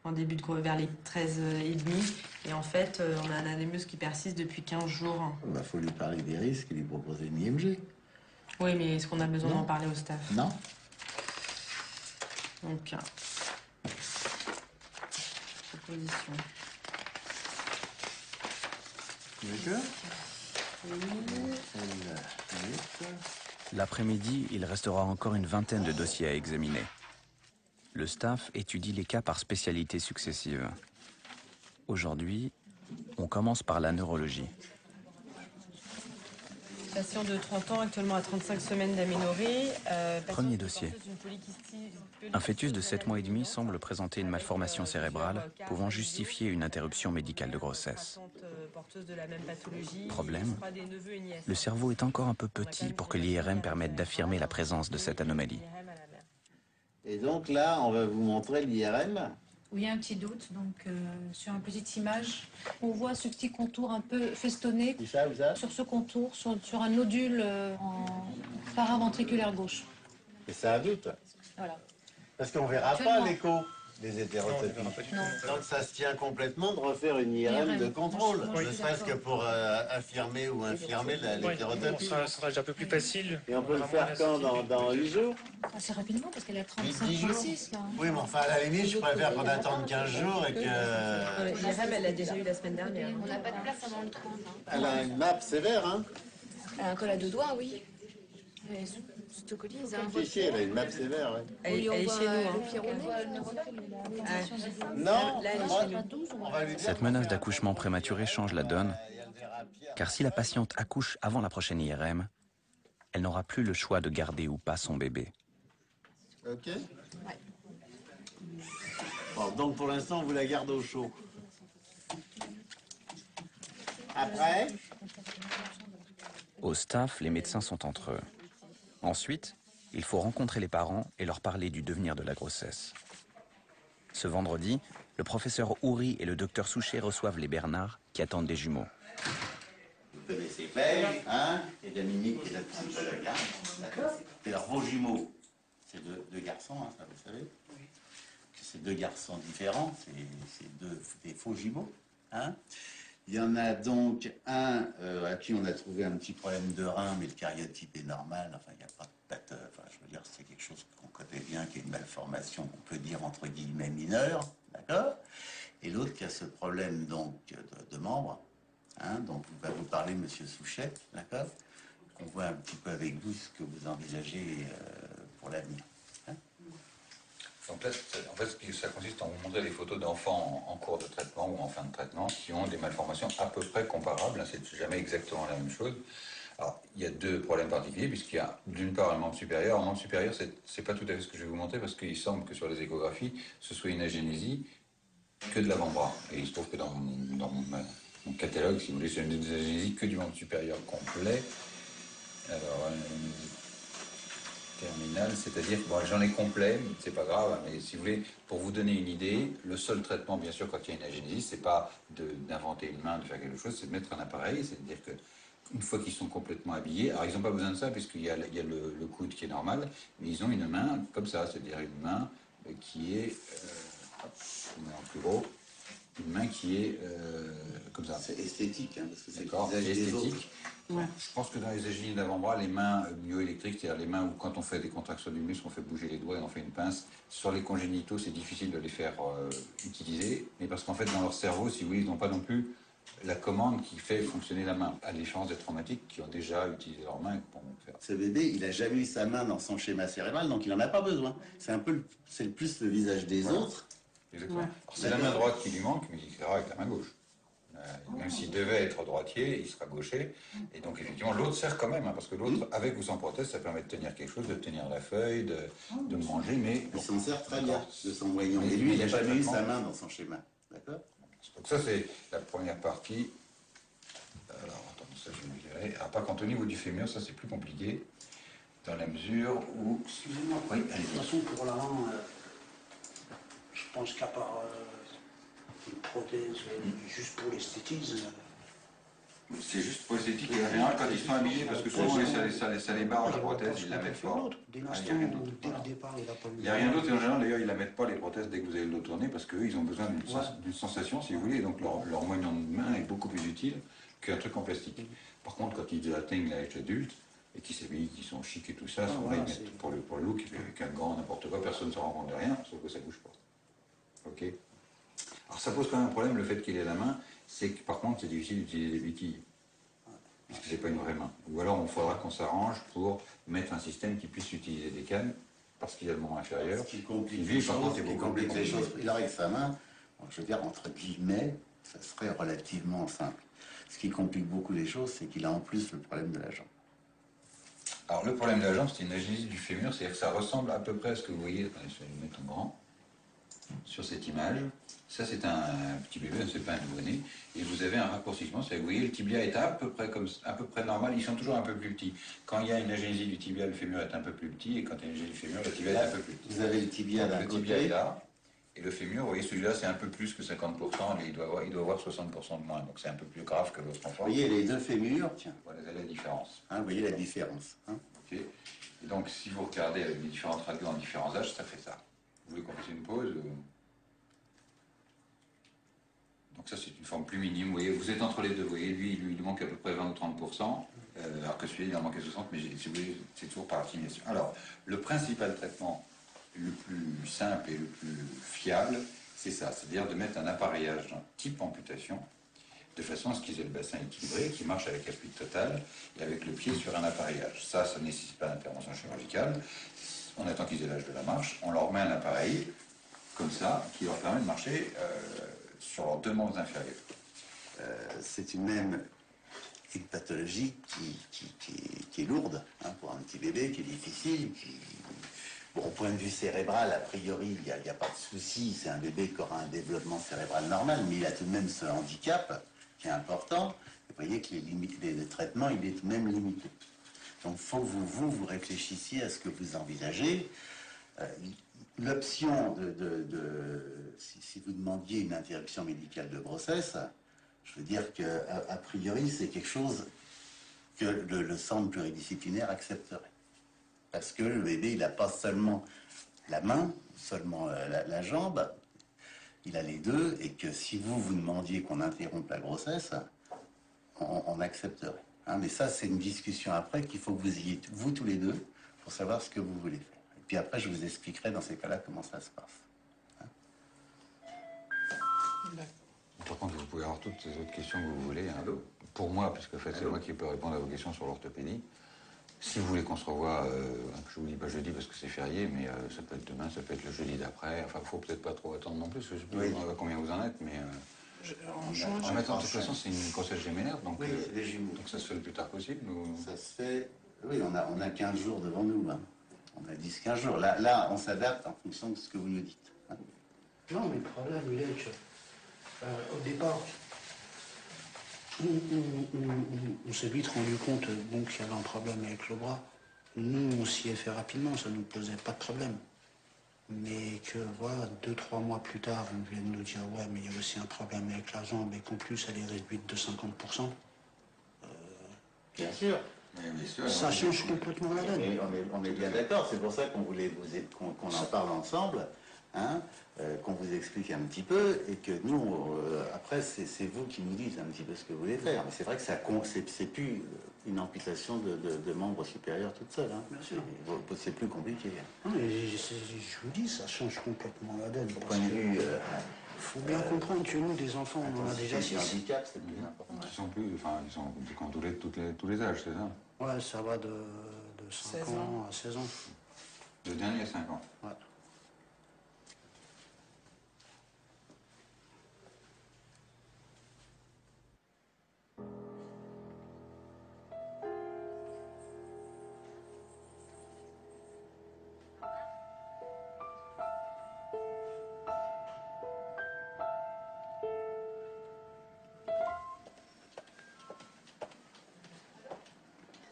[SPEAKER 18] en début de vers les 13 et demi. Et en fait, on a un anamnèse qui persiste depuis 15 jours.
[SPEAKER 24] Il faut lui parler des risques et lui proposer une IMG.
[SPEAKER 18] Oui, mais est-ce qu'on a besoin d'en parler au staff?
[SPEAKER 24] Non.
[SPEAKER 18] Donc, proposition.
[SPEAKER 24] D'accord.
[SPEAKER 16] L'après-midi, il restera encore une vingtaine de dossiers à examiner. Le staff étudie les cas par spécialité successive. Aujourd'hui, on commence par la neurologie.
[SPEAKER 18] Patient de 30 ans, actuellement à 35 semaines d'aménorrhée.
[SPEAKER 16] Premier dossier. Un fœtus de 7 mois et demi semble présenter une malformation cérébrale pouvant justifier une interruption médicale de grossesse. Problème, le cerveau est encore un peu petit pour que l'IRM permette d'affirmer la présence de cette anomalie.
[SPEAKER 24] Et donc là, on va vous montrer l'IRM.
[SPEAKER 5] Oui, il y a un petit doute. Donc, sur une petite image, on voit ce petit contour un peu festonné sur ce contour, sur un nodule en paraventriculaire gauche.
[SPEAKER 24] Et c'est un doute.
[SPEAKER 5] Voilà.
[SPEAKER 24] Parce qu'on ne verra pas l'écho des hétérotopies. Donc ça se tient complètement de refaire une IRM de contrôle, ne serait-ce que pour affirmer ou infirmer l'hétérotopie.
[SPEAKER 6] Ça sera déjà un peu plus facile.
[SPEAKER 24] Et on peut le faire quand dans 8 jours?
[SPEAKER 5] Assez rapidement, parce qu'elle a 35-36 là.
[SPEAKER 24] Oui, mais enfin, à la limite, je préfère qu'on attende 15 jours et que...
[SPEAKER 18] L'IRM, elle l'a déjà eu la semaine dernière.
[SPEAKER 5] On n'a pas de place avant le 30.
[SPEAKER 24] Elle a une map sévère, hein?
[SPEAKER 5] Elle a un col à 2 doigts, oui. C'est
[SPEAKER 24] un fichier, elle a une map sévère, oui.
[SPEAKER 18] Elle est chez nous.
[SPEAKER 24] Non,
[SPEAKER 18] là, elle est chez nous.
[SPEAKER 16] Cette menace d'accouchement prématuré change la donne, car si la patiente accouche avant la prochaine IRM, elle n'aura plus le choix de garder ou pas son bébé.
[SPEAKER 24] Ok. Bon, donc pour l'instant, on vous la garde au chaud. Après?
[SPEAKER 16] Au staff, les médecins sont entre eux. Ensuite, il faut rencontrer les parents et leur parler du devenir de la grossesse. Ce vendredi, le professeur Houry et le docteur Souchet reçoivent les Bernard qui attendent des jumeaux.
[SPEAKER 24] Vous connaissez Paige, hein? Et Dominique et la petite chacun. D'accord. Et alors vos jumeaux, c'est deux garçons, hein, ça vous savez? C'est 2 garçons différents, c'est des faux jumeaux. Hein? Il y en a donc un à qui on a trouvé un petit problème de rein, mais le cariotype est normal. Enfin, il n'y a pas de... Enfin, je veux dire, c'est quelque chose qu'on connaît bien, qui est une malformation qu'on peut dire entre guillemets mineure, d'accord? Et l'autre qui a ce problème donc de membre, hein, dont va vous parler Monsieur Souchet, d'accord? On voit un petit peu avec vous ce que vous envisagez pour l'avenir.
[SPEAKER 20] Donc là, en fait, ça consiste en vous montrer des photos d'enfants en cours de traitement ou en fin de traitement qui ont des malformations à peu près comparables. Hein, c'est jamais exactement la même chose. Alors, il y a deux problèmes particuliers, puisqu'il y a d'une part un membre supérieur. Un membre supérieur, c'est pas tout à fait ce que je vais vous montrer, parce qu'il semble que sur les échographies, ce soit une agénésie que de l'avant-bras. Et il se trouve que dans mon catalogue, si vous voulez, c'est une agénésie que du membre supérieur complet. Alors, terminal, c'est-à-dire que bon, j'en ai complet, c'est pas grave, mais si vous voulez, pour vous donner une idée, le seul traitement, bien sûr, quand il y a une agénésie, c'est pas d'inventer une main, de faire quelque chose, c'est de mettre un appareil, c'est-à-dire que une fois qu'ils sont complètement habillés, alors ils n'ont pas besoin de ça, puisqu'il y a le coude qui est normal, mais ils ont une main comme ça, c'est-à-dire une main qui est, en plus gros, une main qui est comme ça. C'est esthétique, hein, parce que c'est le visage des autres. Ouais. Je pense que dans les agénies d'avant-bras, les mains myoélectriques, c'est-à-dire les mains où quand on fait des contractions du muscle, on fait bouger les doigts et on fait une pince, sur les congénitaux, c'est difficile de les faire utiliser, mais parce qu'en fait, dans leur cerveau, si vous voulez, ils n'ont pas non plus la commande qui fait fonctionner la main, à la différence des traumatiques qui ont déjà utilisé leur main pour faire.
[SPEAKER 24] Ce bébé, il n'a jamais eu sa main dans son schéma cérébral, donc il n'en a pas besoin. C'est un peu, c'est plus le visage des autres.
[SPEAKER 20] Exactement. Ouais. C'est la main droite qui lui manque, mais il sera avec la main gauche. Même s'il devait être droitier, il sera gaucher. Et donc, effectivement, l'autre sert quand même, hein, parce que l'autre, avec ou sans prothèse, ça permet de tenir quelque chose, de tenir la feuille, de manger, mais...
[SPEAKER 24] Il s'en sert très bien, de son moyen. Et lui, il n'a jamais eu sa main dans son schéma. D'accord?
[SPEAKER 20] Donc ça, c'est la première partie. Alors, attends, ça, je vais me gérer. Alors, par contre, au niveau du fémur, ça, c'est plus compliqué, dans la mesure où...
[SPEAKER 22] Excusez-moi, oui, de toute façon, pour l'avant, je pense qu'à part... une prothèse juste pour l'esthétisme.
[SPEAKER 20] C'est juste pour l'esthétique et en général quand ils sont habillés, parce que souvent ça les barre la prothèse, ils la mettent pas. Il n'y a rien d'autre et en général d'ailleurs ils la mettent pas les prothèses dès que vous allez le dos tourner parce qu'eux ils ont besoin d'une sensation si vous voulez, donc leur moyen de main est beaucoup plus utile qu'un truc en plastique. Par contre quand ils atteignent l'âge adulte et qu'ils s'habillent, qu'ils sont chics et tout ça, souvent ils mettent pour le look, avec un gant, n'importe quoi, personne ne se rend compte de rien, sauf que ça bouge pas. Ok. Alors ça pose quand même un problème, le fait qu'il ait la main, c'est que par contre c'est difficile d'utiliser des béquilles, parce que c'est pas une vraie main. Ou alors il faudra qu'on s'arrange pour mettre un système qui puisse utiliser des cannes, parce qu'il a le membre inférieur.
[SPEAKER 24] Ce qui complique les choses, il aurait sa main, je veux dire entre guillemets, ça serait relativement simple. Ce qui complique beaucoup les choses, c'est qu'il a en plus le problème de la jambe.
[SPEAKER 20] Alors le problème de la jambe, c'est une agénésie du fémur, c'est-à-dire que ça ressemble à peu près à ce que vous voyez, attendez, je vais le mettre en grand, sur cette image. Ça, c'est un petit bébé, c'est pas un nouveau-né. Et vous avez un raccourcissement, c'est que vous voyez, le tibia est à peu près normal. Ils sont toujours un peu plus petits. Quand il y a une agénésie du tibia, le fémur est un peu plus petit. Et quand il y a une agénésie du fémur, le tibia est un peu plus petit.
[SPEAKER 24] Vous avez le tibia d'un côté.
[SPEAKER 20] Le tibia est là. Et le fémur, vous voyez, celui-là, c'est un peu plus que 50%. Et il doit avoir 60% de moins. Donc c'est un peu plus grave que l'autre enfant.
[SPEAKER 24] Vous voyez les deux fémurs, tiens.
[SPEAKER 20] Voilà la différence.
[SPEAKER 24] Hein, vous voyez la différence. Hein.
[SPEAKER 20] Okay. Et donc, si vous regardez avec les différentes radios en différents âges, ça fait ça. Vous voulez qu'on fasse une pause Donc ça, c'est une forme plus minime. Vous voyez, vous êtes entre les deux. Vous voyez, lui, il manque à peu près 20 ou 30%, alors que celui-là, il en manque 60%, mais si vous voulez, c'est toujours par assimilation. Alors, le principal traitement le plus simple et le plus fiable, c'est ça, c'est-à-dire de mettre un appareillage type amputation, de façon à ce qu'ils aient le bassin équilibré, qui marche avec appui total, et avec le pied sur un appareillage. Ça ne nécessite pas d'intervention chirurgicale. On attend qu'ils aient l'âge de la marche, on leur met un appareil, comme ça, qui leur permet de marcher sur leurs deux membres inférieurs.
[SPEAKER 24] C'est une pathologie qui est lourde hein, pour un petit bébé, qui est difficile, bon, au point de vue cérébral, a priori, il n'y a pas de souci, c'est un bébé qui aura un développement cérébral normal, mais il a tout de même ce handicap qui est important. Vous voyez que le traitement, il est tout de même limité. Donc, il faut que vous réfléchissiez à ce que vous envisagez. L'option si vous demandiez une interruption médicale de grossesse, je veux dire qu'a priori, c'est quelque chose que le centre pluridisciplinaire accepterait. Parce que le bébé, il n'a pas seulement la main, seulement la jambe, il a les deux et que si vous demandiez qu'on interrompe la grossesse, on accepterait. Hein, mais ça, c'est une discussion après qu'il faut que vous ayez, vous tous les deux, pour savoir ce que vous voulez faire. Et puis après, je vous expliquerai dans ces cas-là comment ça se passe. Hein.
[SPEAKER 20] Par contre, vous pouvez avoir toutes ces autres questions que vous voulez. Hein. Pour moi, puisque en fait, c'est moi qui peux répondre à vos questions sur l'orthopédie. Si vous voulez qu'on se revoie, je vous dis pas jeudi parce que c'est férié, mais ça peut être demain, ça peut être le jeudi d'après. Enfin, il faut peut-être pas trop attendre non plus, je sais plus combien vous en êtes, mais... en mettant, de toute façon, c'est une grossesse gémellaire, donc,
[SPEAKER 24] oui, c'est les jumeaux.
[SPEAKER 20] Donc ça se fait le plus tard possible ou...
[SPEAKER 24] Ça se fait... Oui, on a 15 jours devant nous. Hein. On a 10-15 jours. Là, on s'adapte en fonction de ce que vous nous dites. Hein.
[SPEAKER 23] Non, mais le problème, il est que, au départ, on s'est vite rendu compte qu'il y avait un problème avec le bras. Nous, on s'y est fait rapidement, ça ne nous posait pas de problème. Mais que, voilà, 2-3 mois plus tard, on vient de nous dire, ouais, mais il y a aussi un problème avec la jambe et qu'en plus, elle est réduite de 50%.
[SPEAKER 24] Bien sûr.
[SPEAKER 23] Ça change complètement la donne.
[SPEAKER 24] On est bien d'accord, c'est pour ça qu'on voulait qu'on en parle ensemble, hein, qu'on vous explique un petit peu, et que nous, après, c'est vous qui nous dites un petit peu ce que vous voulez faire. Mais c'est vrai que c'est plus une amputation de membres supérieurs toute seule. Hein.
[SPEAKER 23] Bien sûr. C'est
[SPEAKER 24] plus compliqué.
[SPEAKER 23] Hein. Je vous dis, ça change complètement la donne.
[SPEAKER 24] Au point de vue...
[SPEAKER 23] faut bien comprendre que nous, des enfants, on en a déjà 6.
[SPEAKER 24] handicap, c'est plus important.
[SPEAKER 20] Ils sont plus... Enfin, ils sont tous les âges, c'est ça?
[SPEAKER 23] Ouais, ça va de 5 ans à 16 ans.
[SPEAKER 20] Le dernier à 5 ans.
[SPEAKER 23] Ouais.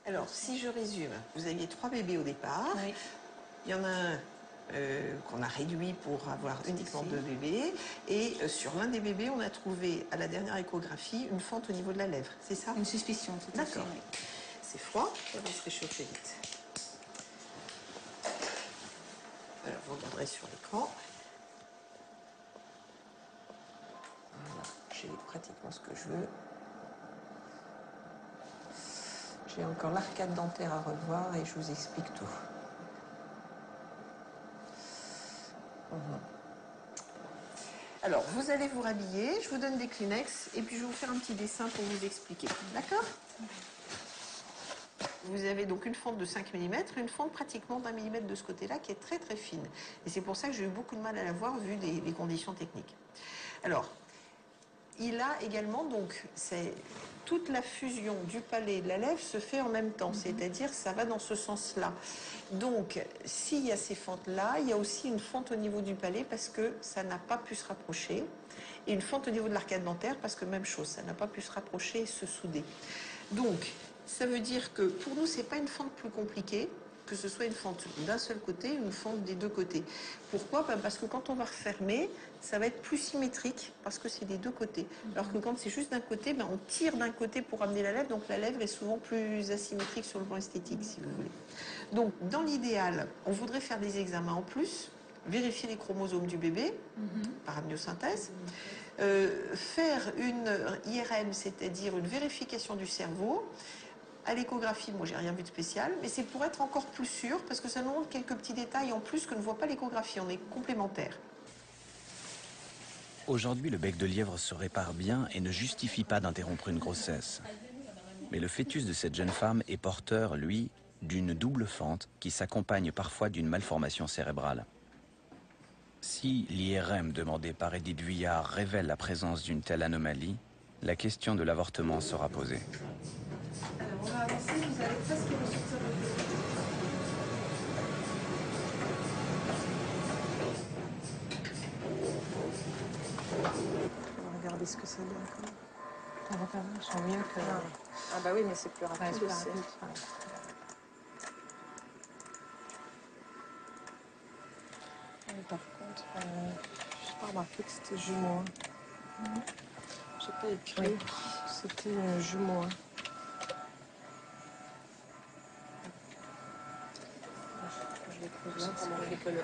[SPEAKER 17] Alors, si je résume, vous aviez 3 bébés au départ. Oui. Il y en a un qu'on a réduit pour avoir uniquement 2 bébés. Et sur l'un des bébés, on a trouvé à la dernière échographie une fente au niveau de la lèvre. C'est ça?
[SPEAKER 5] Une suspicion, tout à fait.
[SPEAKER 17] D'accord. C'est froid, ça va se réchauffer vite. Alors, vous regarderez sur l'écran. Voilà, j'ai pratiquement ce que je veux. J'ai encore l'arcade dentaire à revoir et je vous explique tout. Alors, vous allez vous rhabiller, je vous donne des Kleenex et puis je vais vous faire un petit dessin pour vous expliquer. D'accord? Vous avez donc une fente de 5 mm, une fente pratiquement d'1 mm de ce côté-là qui est très très fine. Et c'est pour ça que j'ai eu beaucoup de mal à la voir vu les conditions techniques. Alors, il a également, donc, toute la fusion du palais et de la lèvre se fait en même temps, c'est-à-dire ça va dans ce sens-là. Donc, s'il y a ces fentes-là, il y a aussi une fente au niveau du palais parce que ça n'a pas pu se rapprocher, et une fente au niveau de l'arcade dentaire parce que même chose, ça n'a pas pu se rapprocher et se souder. Donc, ça veut dire que pour nous, c'est pas une fente plus compliquée, que ce soit une fente d'un seul côté ou une fente des deux côtés. Pourquoi? Parce que quand on va refermer, ça va être plus symétrique parce que c'est des deux côtés. Alors que quand c'est juste d'un côté, on tire d'un côté pour amener la lèvre, donc la lèvre est souvent plus asymétrique sur le plan esthétique, si vous voulez. Donc, dans l'idéal, on voudrait faire des examens en plus, vérifier les chromosomes du bébé par amniosynthèse, faire une IRM, c'est-à-dire une vérification du cerveau. À l'échographie, moi, j'ai rien vu de spécial, mais c'est pour être encore plus sûr, parce que ça nous montre quelques petits détails en plus que ne voit pas l'échographie. On est complémentaires.
[SPEAKER 16] Aujourd'hui, le bec de lièvre se répare bien et ne justifie pas d'interrompre une grossesse. Mais le fœtus de cette jeune femme est porteur, lui, d'une double fente qui s'accompagne parfois d'une malformation cérébrale. Si l'IRM demandé par Edith Vuillard révèle la présence d'une telle anomalie, la question de l'avortement sera posée.
[SPEAKER 17] On va avancer, vous allez presque ressortir de on va regarder ce que ça donne. Ça va pas mal, je sens mieux que... Non. Ah bah oui, mais c'est plus rapide. Ouais, c'est plus rapide. Par contre, je n'ai pas remarqué que c'était jumeau. J'ai pas écrit, c'était jumeau. Je l'ai creusé, on fait que le 1.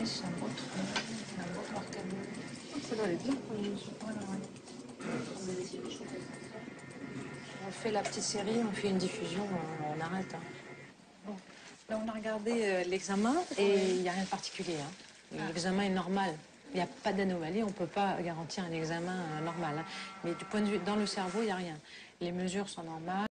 [SPEAKER 5] c'est un beau organeau.
[SPEAKER 21] Ça doit aller bien.
[SPEAKER 5] On fait la petite série, on fait une diffusion, on arrête. Hein. Bon. Là, on a regardé l'examen et il n'y a rien de particulier. Hein. L'examen est normal. Il n'y a pas d'anomalie, on ne peut pas garantir un examen normal. Hein. Mais du point de vue dans le cerveau, il n'y a rien. Les mesures sont normales.